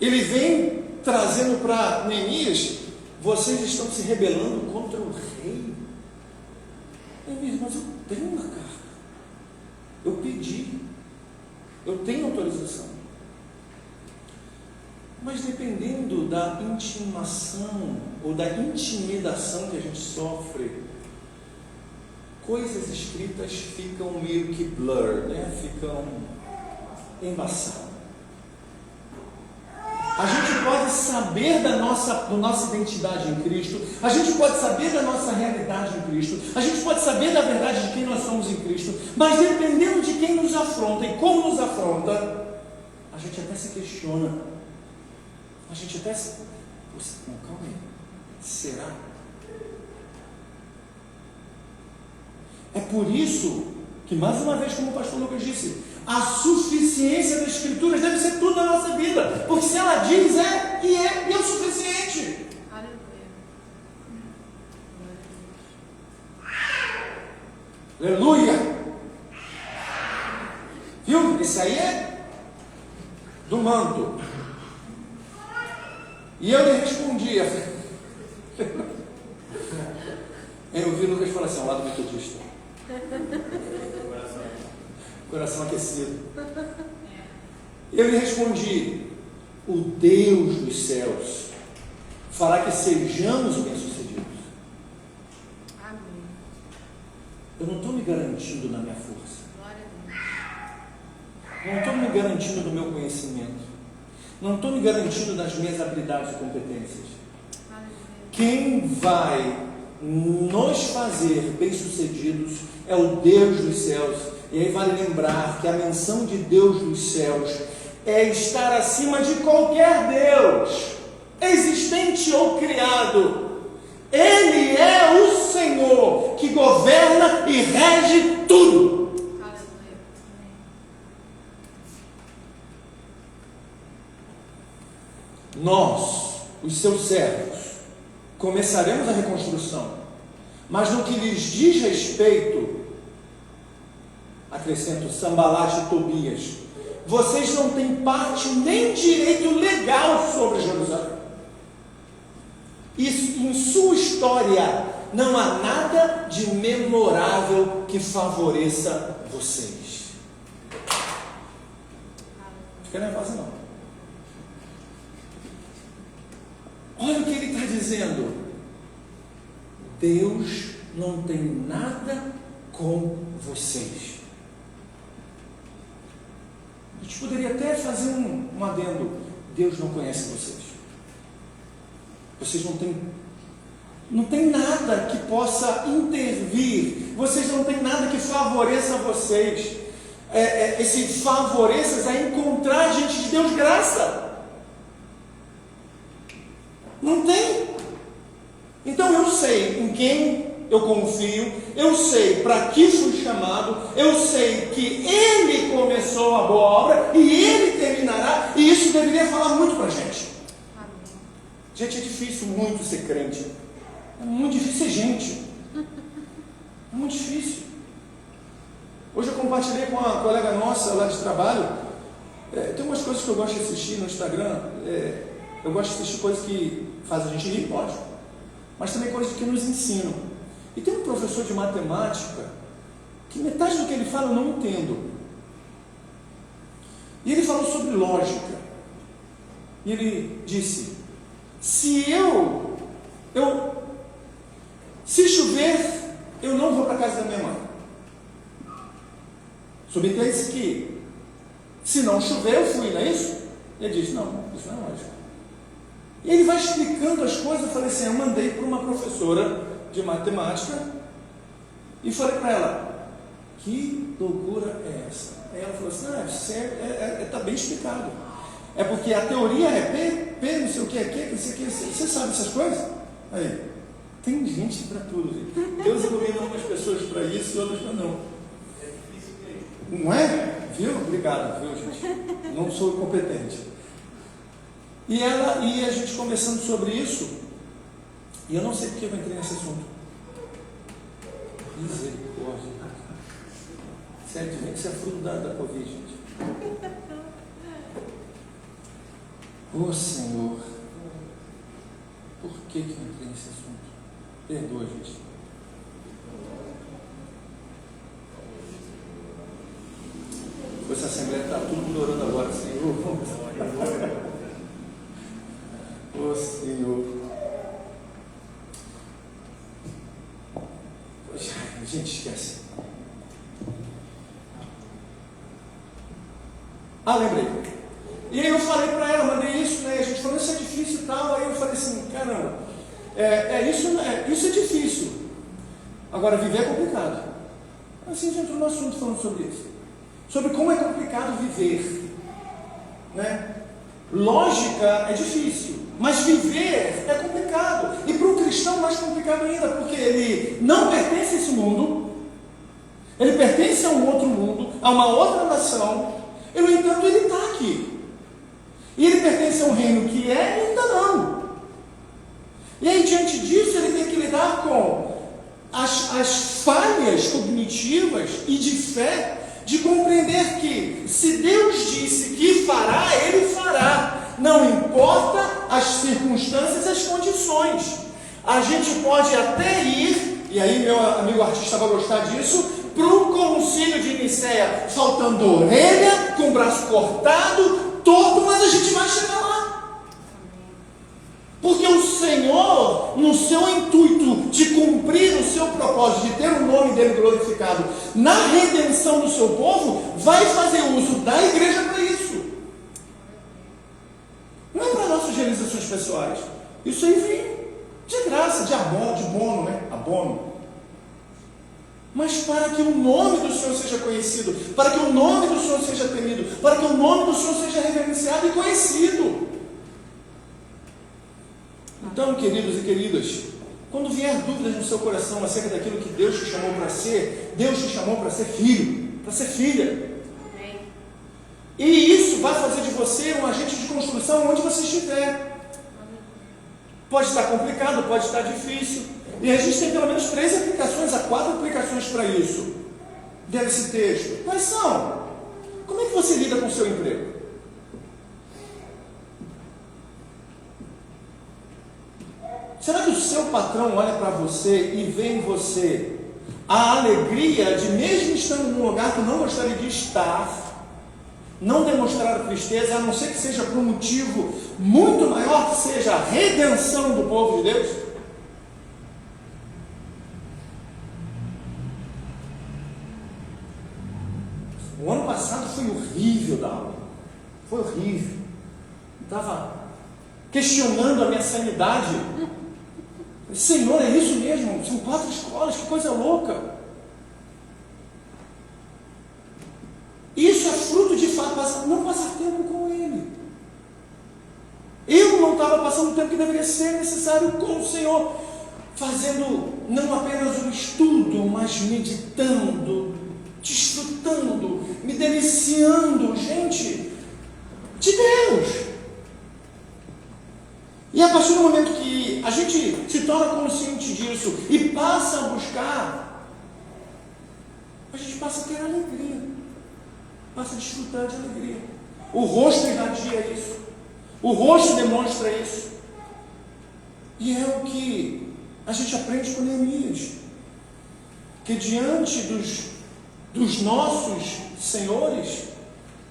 Ele vem trazendo para Neemias: vocês estão se rebelando contra o rei. Neemias, mas eu tenho uma carta. Eu pedi. Eu tenho autorização. Mas dependendo da intimação ou da intimidação que a gente sofre, coisas escritas ficam meio que blur, né? Ficam embaçadas. A gente pode saber da nossa identidade em Cristo, a gente pode saber da nossa realidade em Cristo, a gente pode saber da verdade de quem nós somos em Cristo, mas dependendo de quem nos afronta e como nos afronta, a gente até se questiona. A gente até se... Não, calma aí. Será? É por isso que, mais uma vez, como o pastor Lucas disse, a suficiência das Escrituras deve ser tudo na nossa vida. Porque se ela diz, e é o suficiente. Aleluia! Viu? Isso aí é do manto. E eu lhe respondia. Eu vi o Lucas falar assim, ao lado metodista. Coração aquecido. Eu lhe respondi: o Deus dos céus fará que sejamos bem-sucedidos. Amém. Eu não estou me garantindo na minha força. Não estou me garantindo no meu conhecimento. Não estou me garantindo nas minhas habilidades e competências. Quem vai nos fazer bem-sucedidos é o Deus dos céus. E aí vale lembrar que a menção de Deus dos céus é estar acima de qualquer Deus, existente ou criado. Ele é o Senhor que governa e rege tudo. Nós, os seus servos, começaremos a reconstrução, mas no que lhes diz respeito, acrescento Sambalat e Tobias, vocês não têm parte nem direito legal sobre Jerusalém. Isso, em sua história, não há nada de memorável que favoreça vocês. Fica nervosa não. Olha o que ele está dizendo. Deus não tem nada com vocês. A gente poderia até fazer um adendo. Deus não conhece vocês. Vocês não tem nada que possa intervir. Vocês não têm nada que favoreça vocês. Esse favoreças a encontrar diante de Deus graça. Não tem. Então eu sei em quem eu confio, eu sei para que fui chamado, eu sei que Ele começou a boa obra e Ele terminará, e isso deveria falar muito para a gente. Gente, é difícil muito ser crente, é muito difícil ser gente, é muito difícil. Hoje eu compartilhei com uma colega nossa lá de trabalho, tem umas coisas que eu gosto de assistir no Instagram, eu gosto de assistir coisas que fazem a gente rir, lógico, mas também coisas que nos ensinam. E tem um professor de matemática que metade do que ele fala eu não entendo. E ele falou sobre lógica. E ele disse: se chover, eu não vou para a casa da minha mãe. Subentende-se que, se não chover, eu fui, não é isso? Ele disse: não, isso não é lógico. E ele vai explicando as coisas. Eu falei assim, eu mandei para uma professora de matemática e falei para ela, que loucura é essa? Aí ela falou assim, está bem explicado. É porque a teoria é P, não sei o que é Q, não sei o que, você sabe essas coisas? Aí, tem gente para tudo, gente. Deus ilumina umas pessoas para isso e outras para não. Não é? Viu? Obrigado, viu, gente? Não sou competente. E a gente conversando sobre isso, e eu não sei porque eu entrei nesse assunto. Misericórdia. Sério, vem que isso é fruto da Covid, gente. Ô Senhor, por que eu entrei nesse assunto? Perdoa, gente. Essa assembleia está tudo melhorando agora, Senhor. Ô Senhor. Gente, esquece. Lembrei. E aí eu falei para ela, mandei isso, né? A gente falou, isso é difícil e tal. Aí eu falei assim, caramba, isso é difícil. Agora, viver é complicado. Assim a gente entrou no assunto falando sobre isso. Sobre como é complicado viver, né? Lógica é difícil, mas viver é complicado, e para um cristão mais complicado ainda, porque ele não pertence a esse mundo, ele pertence a um outro mundo, a uma outra nação, e no entanto ele está aqui, e ele pertence a um reino que é e ainda não, e aí diante disso ele tem que lidar com as falhas cognitivas e de fé, de compreender que, se Deus disse que fará, Ele fará, não importa as circunstâncias, as condições. A gente pode até ir, e aí meu amigo artista vai gostar disso, para o concílio de Nicéia, faltando orelha, com o braço cortado, torto, mas a gente vai chegar lá. Porque o Senhor, no seu intuito de cumprir o seu propósito, de ter o nome dele glorificado na redenção do seu povo, vai fazer uso da igreja para isso. Não é para nossas realizações pessoais. Isso aí vem de graça, de abono, né? Abono. Mas para que o nome do Senhor seja conhecido, para que o nome do Senhor seja temido, para que o nome do Senhor seja reverenciado e conhecido. Então, queridos e queridas, quando vier dúvidas no seu coração acerca daquilo que Deus te chamou para ser, Deus te chamou para ser filho, para ser filha. E isso vai fazer de você um agente de construção onde você estiver. Pode estar complicado, pode estar difícil. E a gente tem pelo menos 3 aplicações, a 4 aplicações para isso, desse texto. Quais são? Como é que você lida com o seu emprego? Será que o seu patrão olha para você e vê em você a alegria de, mesmo estando num lugar que não gostaria de estar, não demonstrar tristeza, a não ser que seja por um motivo muito maior, que seja a redenção do povo de Deus? O ano passado foi horrível da aula. Foi horrível. Estava questionando a minha sanidade. Senhor, é isso mesmo? São 4 escolas, que coisa louca. Isso é fruto de fato, não passar tempo com Ele. Eu não estava passando o tempo que deveria ser necessário com o Senhor, fazendo não apenas um estudo, mas meditando, desfrutando, me deliciando, gente, de Deus. E a partir do momento que a gente se torna consciente disso e passa a buscar, a gente passa a ter alegria, passa a desfrutar de alegria. O rosto irradia isso, o rosto demonstra isso. E é o que a gente aprende com Neemias, que diante dos nossos senhores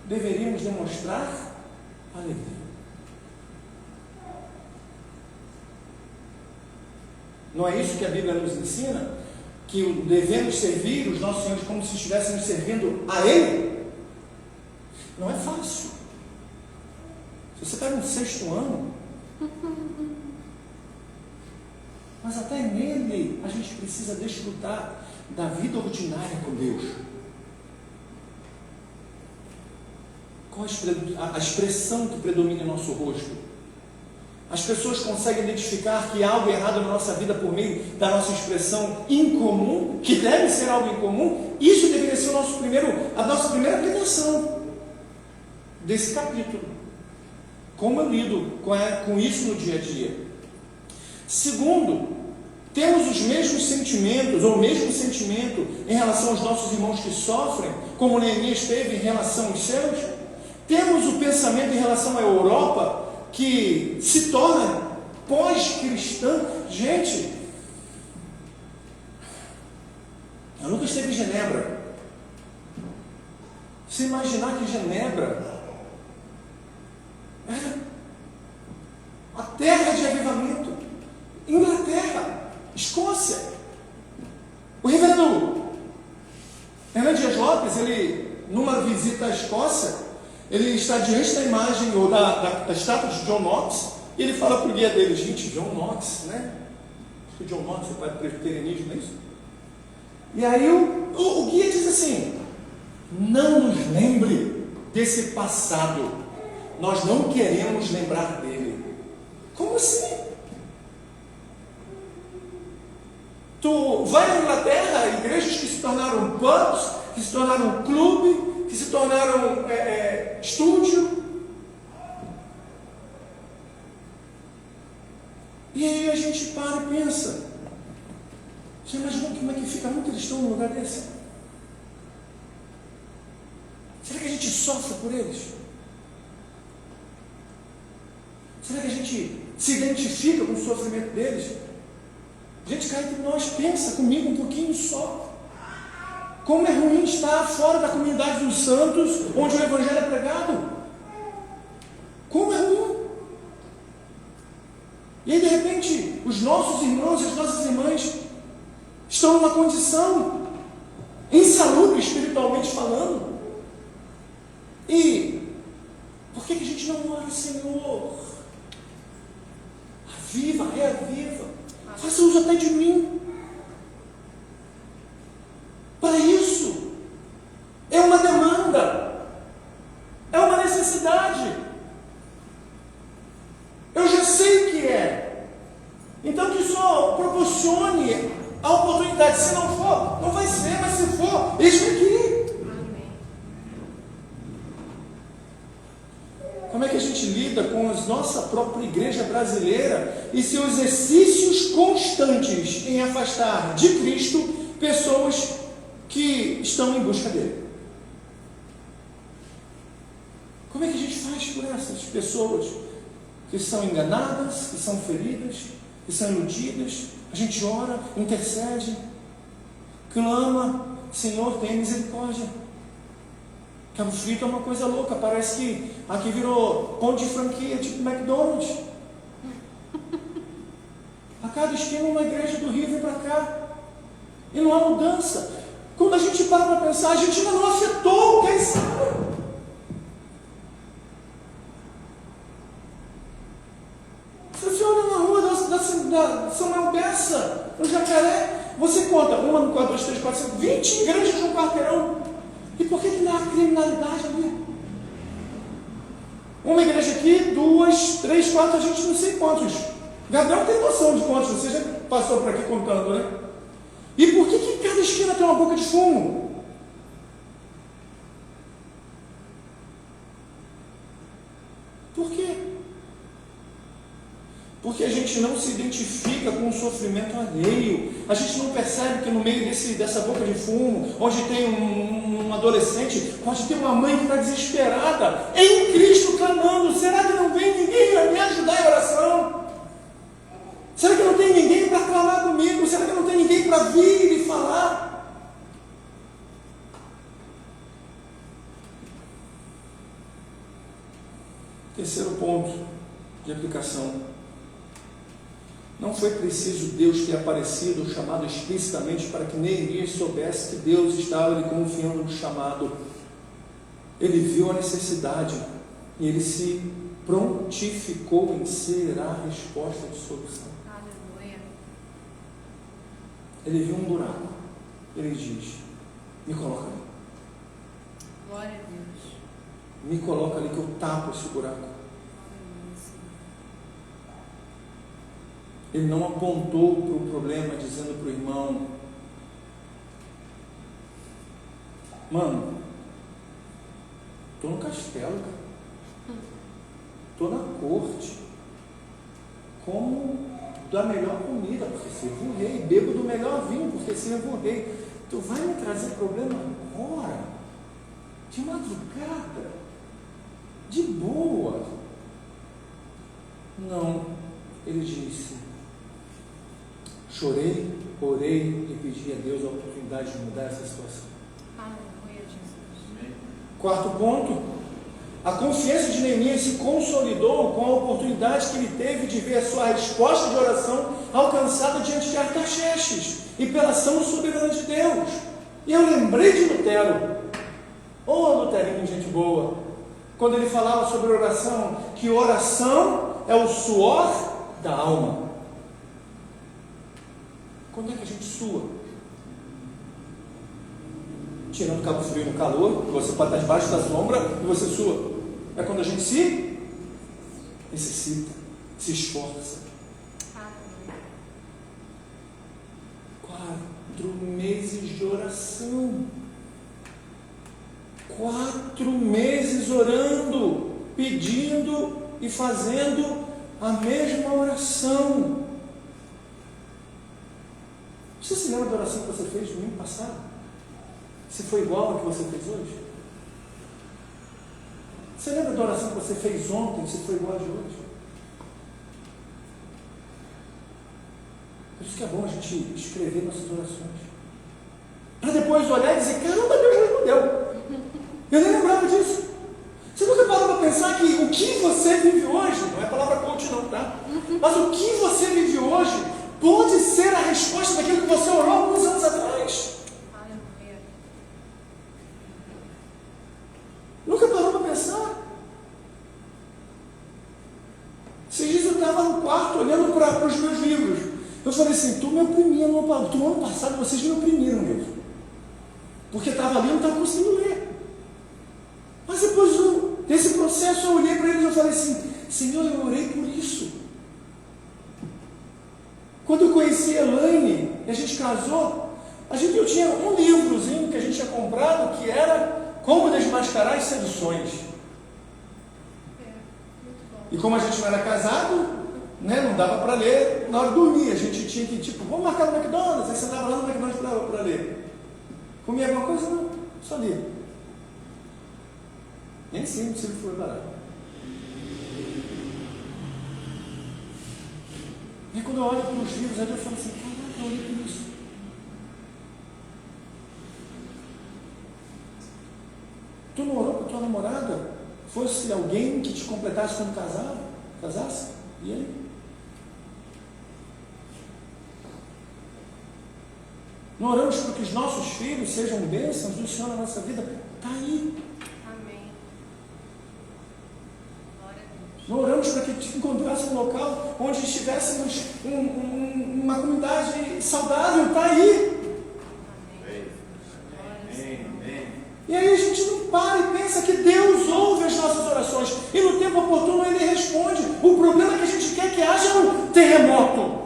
deveríamos demonstrar alegria. Não é isso que a Bíblia nos ensina? Que devemos servir os nossos senhores como se estivéssemos servindo a Ele? Não é fácil. Se você está no 6º ano, Mas até nele a gente precisa desfrutar da vida ordinária com Deus. Qual a expressão que predomina em nosso rosto? As pessoas conseguem identificar que há algo errado na nossa vida por meio da nossa expressão incomum, que deve ser algo incomum. Isso deveria ser a nossa primeira aplicação desse capítulo. Como eu lido com isso no dia a dia? Segundo, temos os mesmos sentimentos, ou o mesmo sentimento em relação aos nossos irmãos que sofrem, como Neemias teve em relação aos seus? Temos o pensamento em relação à Europa, que se torna pós-cristã. Gente, eu nunca esteve em Genebra. Você imaginar que Genebra era a terra de avivamento, Inglaterra, Escócia. O reverendo Hernando Dias Lopes, ele, numa visita à Escócia, ele está diante da imagem ou da estátua de John Knox, e ele fala para o guia dele: gente, John Knox, né? Acho que John Knox é pai do presbiterianismo, não é isso? E aí o guia diz assim: não nos lembre desse passado, nós não queremos lembrar dele. Como assim? Tu vai na Inglaterra, igrejas que se tornaram pubs, que se tornaram clube, que se tornaram estúdio. E aí a gente para e pensa: você imagina como é que fica um cristão num lugar desse? Será que a gente sofre por eles? Será que a gente se identifica com o sofrimento deles? Gente, cá entre nós, pensa comigo um pouquinho só. Como é ruim estar fora da comunidade dos santos, onde o Evangelho é pregado. Como é ruim. E aí, de repente, os nossos irmãos e as nossas irmãs estão numa condição insalubre, espiritualmente falando. E por que a gente não ora, Senhor? Aviva, reaviva. Faça uso até de mim. Para isso, é uma demanda, é uma necessidade. Eu já sei que é. Então que só proporcione a oportunidade. Se não for, não vai ser, mas se for, eis-me aqui. Como é que a gente lida com a nossa própria igreja brasileira e seus exercícios constantes em afastar de Cristo pessoas que estão em busca dele? Como é que a gente faz por essas pessoas que são enganadas, que são feridas, que são iludidas? A gente ora, intercede, clama: Senhor, tenha misericórdia. Cabo frito é uma coisa louca, parece que aqui virou ponto de franquia, tipo McDonald's. A cada esquina uma igreja do Rio vem para cá, e não há mudança. Quando a gente para pensar, a gente ainda não afetou o Caiçara. Se você olha na rua da São Manuel Bessa, no Jacaré, você conta 1, 4, 2, 3, 4, 5, 20 igrejas no quarteirão. E por que não há criminalidade ali? Uma igreja aqui, 2, 3, 4, a gente não sei quantos. Gabriel tem noção de quantos, você já passou por aqui contando, né? E por que cada esquina tem uma boca de fumo? Por quê? Porque a gente não se identifica com o sofrimento alheio. A gente não percebe que no meio dessa boca de fumo, onde tem um adolescente, pode ter uma mãe que está desesperada, em Cristo clamando: será que não vem ninguém a me ajudar em oração? Será que não tem ninguém para clamar comigo? Será que não tem ninguém para vir e falar? Terceiro ponto de aplicação: não foi preciso Deus ter aparecido ou chamado explicitamente para que Neemias soubesse que Deus estava lhe confiando no chamado. Ele viu a necessidade E ele se prontificou em ser a resposta de solução. Aleluia. Ele viu um buraco. Ele diz: me coloca ali. Glória a Deus. Me coloca ali que eu tapo esse buraco. Aleluia, Senhor. Ele não apontou para o problema dizendo para o irmão: mano, estou no castelo, cara. Estou na corte. Como da melhor comida, porque sirvo o rei. Bebo do melhor vinho, porque sirvo o rei. Tu vai me trazer problema agora? De madrugada? De boa? Não. Ele disse: chorei, orei e pedi a Deus a oportunidade de mudar essa situação. Aleluia, Jesus. Quarto ponto: a confiança de Neemias se consolidou com a oportunidade que ele teve de ver a sua resposta de oração alcançada diante de Artaxerxes e pela ação soberana de Deus. E eu lembrei de Lutero, Luterinho, gente boa, quando ele falava sobre oração, que oração é o suor da alma. Quando é que a gente sua? Tirando cabo frio no calor, você pode estar debaixo da sombra e você sua. É quando a gente se necessita, se esforça. 4 meses de oração. 4 meses orando, pedindo e fazendo a mesma oração. Você se lembra da oração que você fez no domingo passado? Se foi igual a que você fez hoje? Você lembra da oração que você fez ontem, se foi igual a de hoje? Por isso que é bom a gente escrever nossas orações. Para depois olhar e dizer: caramba, Deus respondeu. Eu nem lembrava disso. Você nunca parou para pensar que o que você vive hoje, não é palavra coach não, tá? Mas o que você vive hoje pode ser a resposta daquilo que você orou alguns anos atrás. Aleluia. Nunca parou para pensar? Esses dias eu estava no quarto olhando para os meus livros. Eu falei assim: tu me oprimiu no ano passado, vocês me oprimiram mesmo. Porque estava ali e não estava conseguindo ler. Mas depois desse processo eu olhei para eles e eu falei assim: Senhor, eu orei por isso. Quando eu conheci a Elaine e a gente casou, eu tinha um livrozinho que a gente tinha comprado que era Como Desmascarar as Seduções. E como a gente não era casado, né, não dava para ler na hora de dormir. A gente tinha que, vamos marcar no McDonald's. Aí você estava lá no McDonald's para ler. Comia alguma coisa? Não, só lia. Nem sempre se ele for barato. E quando eu olho para os livros, aí eu falo assim: caraca, eu olhei por isso. Tu não orou para tua namorada? Fosse alguém que te completasse quando casasse? E aí? Não oramos para que os nossos filhos sejam bênçãos do Senhor na nossa vida? Está aí. Amém. Glória a Deus. Não oramos para que te encontrasse um local onde estivéssemos uma comunidade saudável? Está aí. E aí a gente não para e pensa que Deus ouve as nossas orações e no tempo oportuno Ele responde. O problema é que a gente quer que haja um terremoto,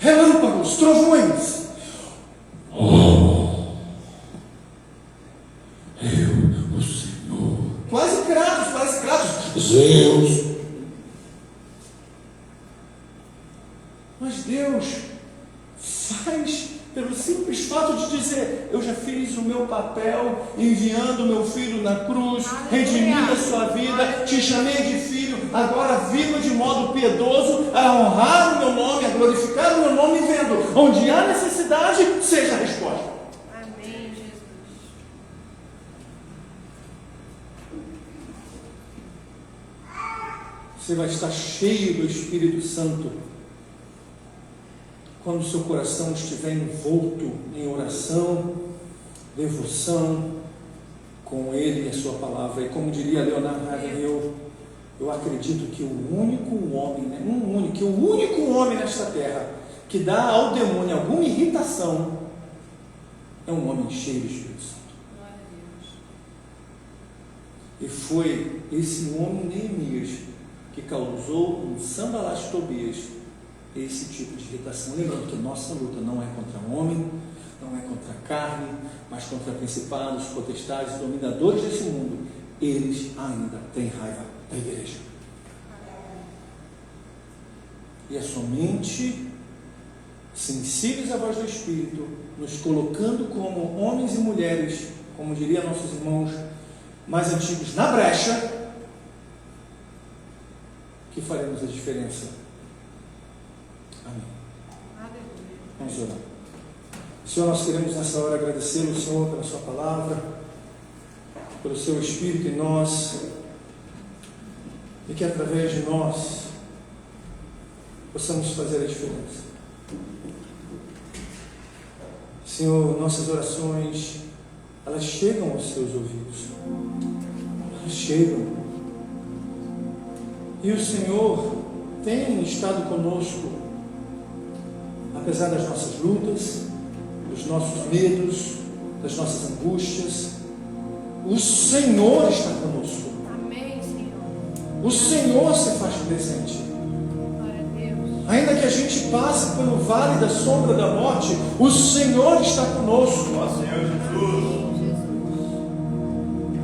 relâmpagos, trovões. O Senhor, Quase Kratos, Zeus, mas Deus faz pelo simples fato de dizer: eu já fiz o meu papel enviando o meu filho na cruz, redimindo a sua vida, te chamei de filho, agora viva de modo piedoso, a honrar o meu nome, a glorificar o meu nome, vendo onde há necessidade, seja a resposta. Amém, Jesus. Você vai estar cheio do Espírito Santo quando o seu coração estiver envolto em oração, devoção, com Ele e a sua palavra. E como diria Leonardo Ravenhill, eu acredito que o único homem nesta terra que dá ao demônio alguma irritação é um homem cheio do Espírito Santo. E foi esse homem Neemias que causou um Sanbalat e Tobias esse tipo de irritação. Lembrando que nossa luta não é contra o homem, não é contra a carne, mas contra principados, potestades, dominadores desse mundo. Eles ainda têm raiva da igreja. E é somente sensíveis à voz do Espírito, nos colocando como homens e mulheres, como diriam nossos irmãos mais antigos, na brecha, que faremos a diferença. Amém. Vamos orar. Senhor, nós queremos nessa hora agradecer ao Senhor pela sua palavra, pelo seu Espírito em nós, e que através de nós possamos fazer a diferença. Senhor, nossas orações, elas chegam aos teus ouvidos. Elas chegam. E o Senhor tem estado conosco, apesar das nossas lutas, dos nossos medos, das nossas angústias. O Senhor está conosco. Amém, Senhor. O Senhor se faz presente. Glória a Deus. Ainda que a gente passe pelo vale da sombra da morte, o Senhor está conosco. Ó Senhor Jesus.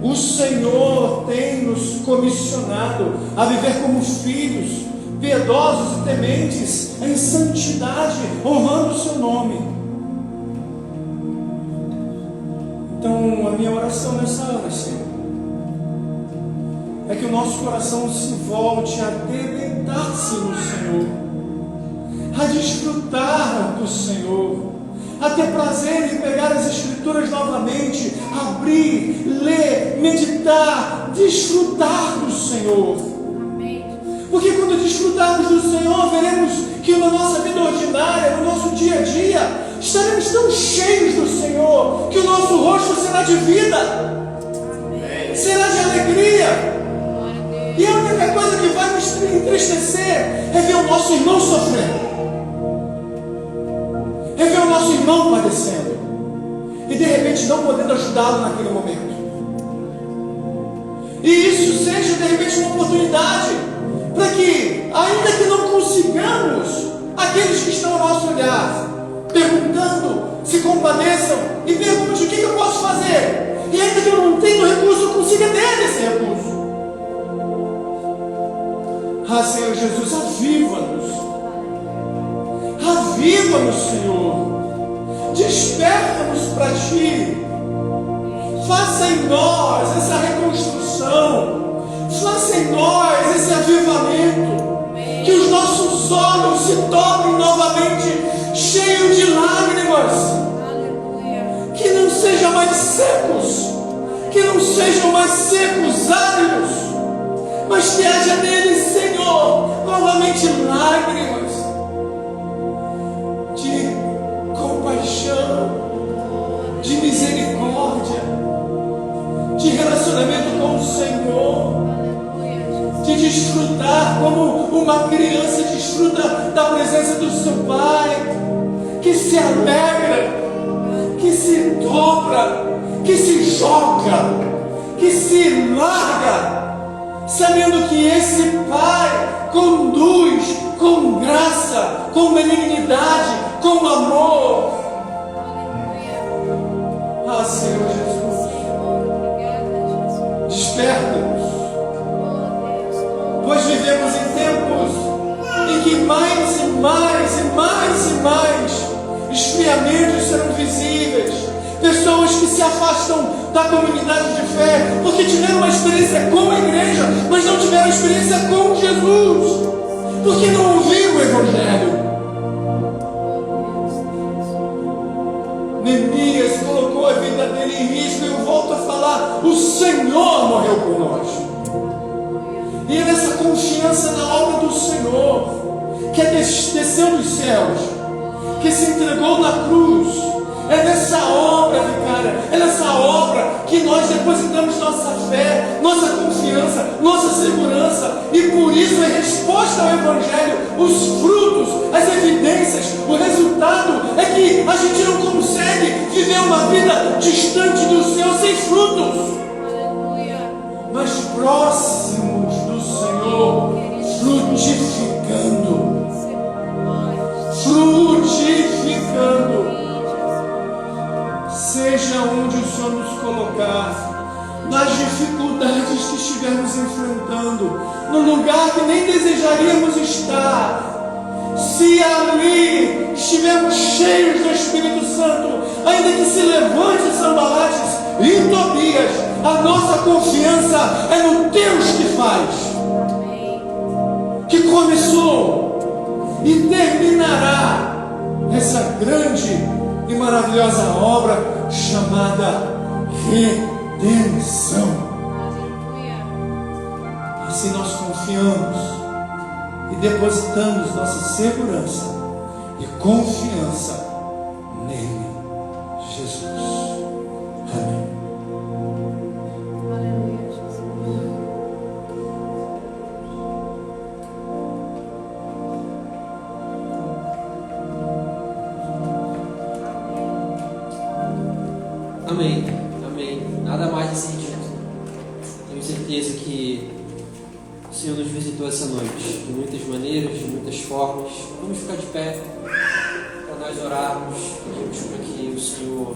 O Senhor tem nos comissionado a viver como filhos, piedosos e tementes, em santidade, honrando o seu nome. Então, a minha oração nessa hora, Senhor, é que o nosso coração se volte a deleitar-se no Senhor, a desfrutar do Senhor, a ter prazer em pegar as Escrituras novamente, abrir, ler, meditar, desfrutar do Senhor. Amém. Porque quando desfrutarmos do Senhor, veremos que na nossa vida ordinária, no nosso dia a dia, estaremos tão cheios do Senhor, que o nosso rosto será de vida, será de alegria. Glória a Deus. E a única coisa que vai nos entristecer é ver o nosso irmão sofrendo, é ver o nosso irmão padecendo, e de repente não podendo ajudá-lo naquele momento. E isso seja de repente uma oportunidade para que, ainda que não consigamos, aqueles que estão ao nosso olhar, perguntando, se compadeçam e pergunte: o que eu posso fazer? E ainda que eu não tenha o recurso, eu consiga ter esse recurso. Ah, Senhor Jesus, aviva-nos. Aviva-nos, Senhor. Desperta-nos para Ti. Faça em nós essa reconstrução. Faça em nós esse avivamento. Que os nossos olhos se tornem novamente cheios de lágrimas. Aleluia. Que não sejam mais secos. Que não sejam mais secos, áridos. Mas que haja neles, Senhor, novamente lágrimas de compaixão, de misericórdia, de relacionamento com o Senhor, Aleluia. de desfrutar como uma criança desfruta da presença do seu Pai, que se alegra, que se dobra, que se joga, que se larga, sabendo que esse Pai conduz com graça, com benignidade, com amor. Ah, Senhor Jesus, Obrigada, Jesus. desperta-nos, Oh, Deus. pois vivemos em tempos em que mais e mais e mais e mais esfriamentos serão visíveis. Pessoas que se afastam da comunidade de fé porque tiveram uma experiência com a igreja, mas não tiveram experiência com Jesus, porque não ouviram o Evangelho. Neemias colocou a vida dele em risco, e eu volto a falar: o Senhor morreu por nós. E é nessa confiança na obra do Senhor, que desceu dos céus, que se entregou na cruz, É nessa obra, vicária, é nessa obra que nós depositamos nossa fé, nossa confiança, nossa segurança, e por isso é resposta ao Evangelho, os frutos, as evidências, o resultado é que a gente não consegue viver uma vida distante do Senhor sem frutos, Aleluia. mas próximos do Senhor, frutificando. Frutificando, seja onde o Senhor nos colocar, nas dificuldades que estivermos enfrentando, no lugar que nem desejaríamos estar, se ali estivermos cheios do Espírito Santo, ainda que se levante Sanbalates e Tobias, a nossa confiança é no Deus que faz, que começou e terminará essa grande e maravilhosa obra chamada redenção. Aleluia. Assim nós confiamos e depositamos nossa segurança e confiança nele, Jesus. Amém. Aleluia, Jesus. Amém, amém. Nada mais a ser dito. Tenho certeza que o Senhor nos visitou essa noite, de muitas maneiras, de muitas formas. Vamos ficar de pé para nós orarmos, pedimos para que o Senhor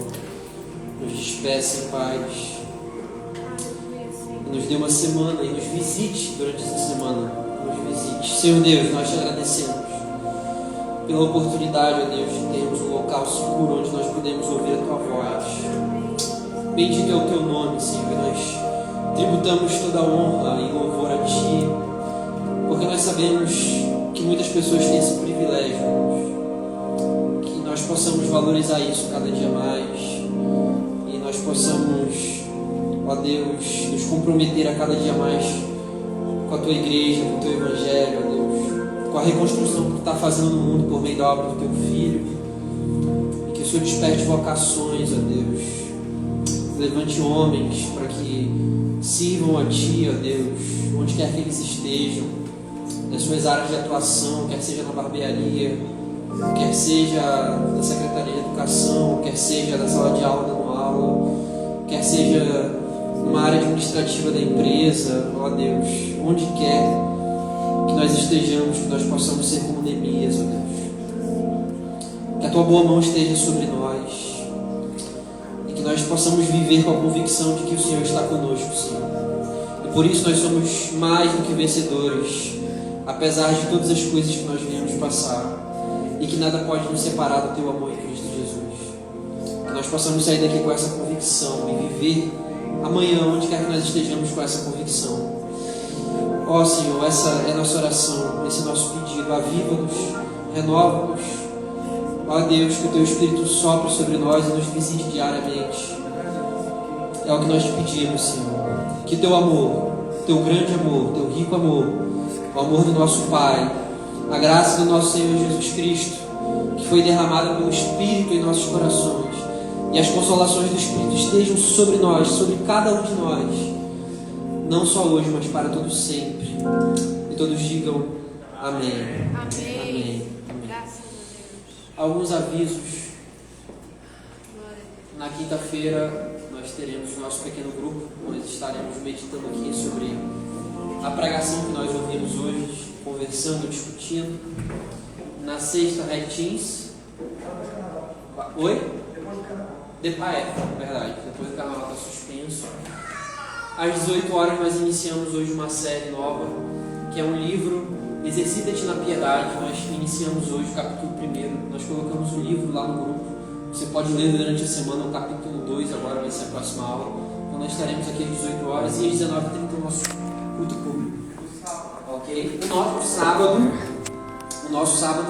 nos despeça em paz, Aleluia, Senhor. e nos dê uma semana e nos visite durante essa semana. Nos visite. Senhor Deus, nós te agradecemos pela oportunidade, ó Deus, de termos um local seguro onde nós podemos ouvir a tua voz. Bendito é o teu nome, Senhor, e nós tributamos toda a honra e louvor a ti, porque nós sabemos que muitas pessoas têm esse privilégio, Deus. Que nós possamos valorizar isso cada dia mais, e nós possamos, ó Deus, nos comprometer a cada dia mais com a tua igreja, com o teu evangelho, ó Deus, com a reconstrução que tu está fazendo no mundo por meio da obra do teu Filho, e que o Senhor desperte vocações, ó Deus. Levante homens para que sirvam a Ti, ó Deus, onde quer que eles estejam, nas suas áreas de atuação, quer seja na barbearia, quer seja na Secretaria de Educação, quer seja na sala de aula dando aula, quer seja numa área administrativa da empresa, ó Deus, onde quer que nós estejamos, que nós possamos ser como Neemias, ó Deus. Que a Tua boa mão esteja sobre nós, nós possamos viver com a convicção de que o Senhor está conosco, Senhor. E por isso nós somos mais do que vencedores, apesar de todas as coisas que nós viemos passar, e que nada pode nos separar do Teu amor em Cristo Jesus. Que nós possamos sair daqui com essa convicção e viver amanhã, onde quer que nós estejamos, com essa convicção. Ó Senhor, essa é a nossa oração, esse é o nosso pedido. Aviva-nos, renova-nos. Ó Deus, que o Teu Espírito sopre sobre nós e nos visite diariamente. É o que nós te pedimos, Senhor. Que Teu amor, Teu grande amor, Teu rico amor, o amor do nosso Pai, a graça do nosso Senhor Jesus Cristo, que foi derramada pelo Espírito em nossos corações, e as consolações do Espírito estejam sobre nós, sobre cada um de nós, não só hoje, mas para todos sempre. E todos digam amém. Amém. Amém. Graças a Deus. Alguns avisos. Glória a Deus. Na quinta-feira nós teremos nosso pequeno grupo, nós estaremos meditando aqui sobre a pregação que nós ouvimos hoje, conversando, discutindo. Na sexta, Red Teams. Oi? Verdade. Depois do carnaval está suspenso. Às 18 horas nós iniciamos hoje uma série nova, que é um livro, Exercita-te na Piedade. Nós iniciamos hoje o capítulo 1. Nós colocamos o livro lá no grupo. Você pode ler durante a semana o capítulo 2, agora vai ser a próxima aula. Então nós estaremos aqui às 18 horas e às 19h30 o nosso culto público. Ok? O nosso sábado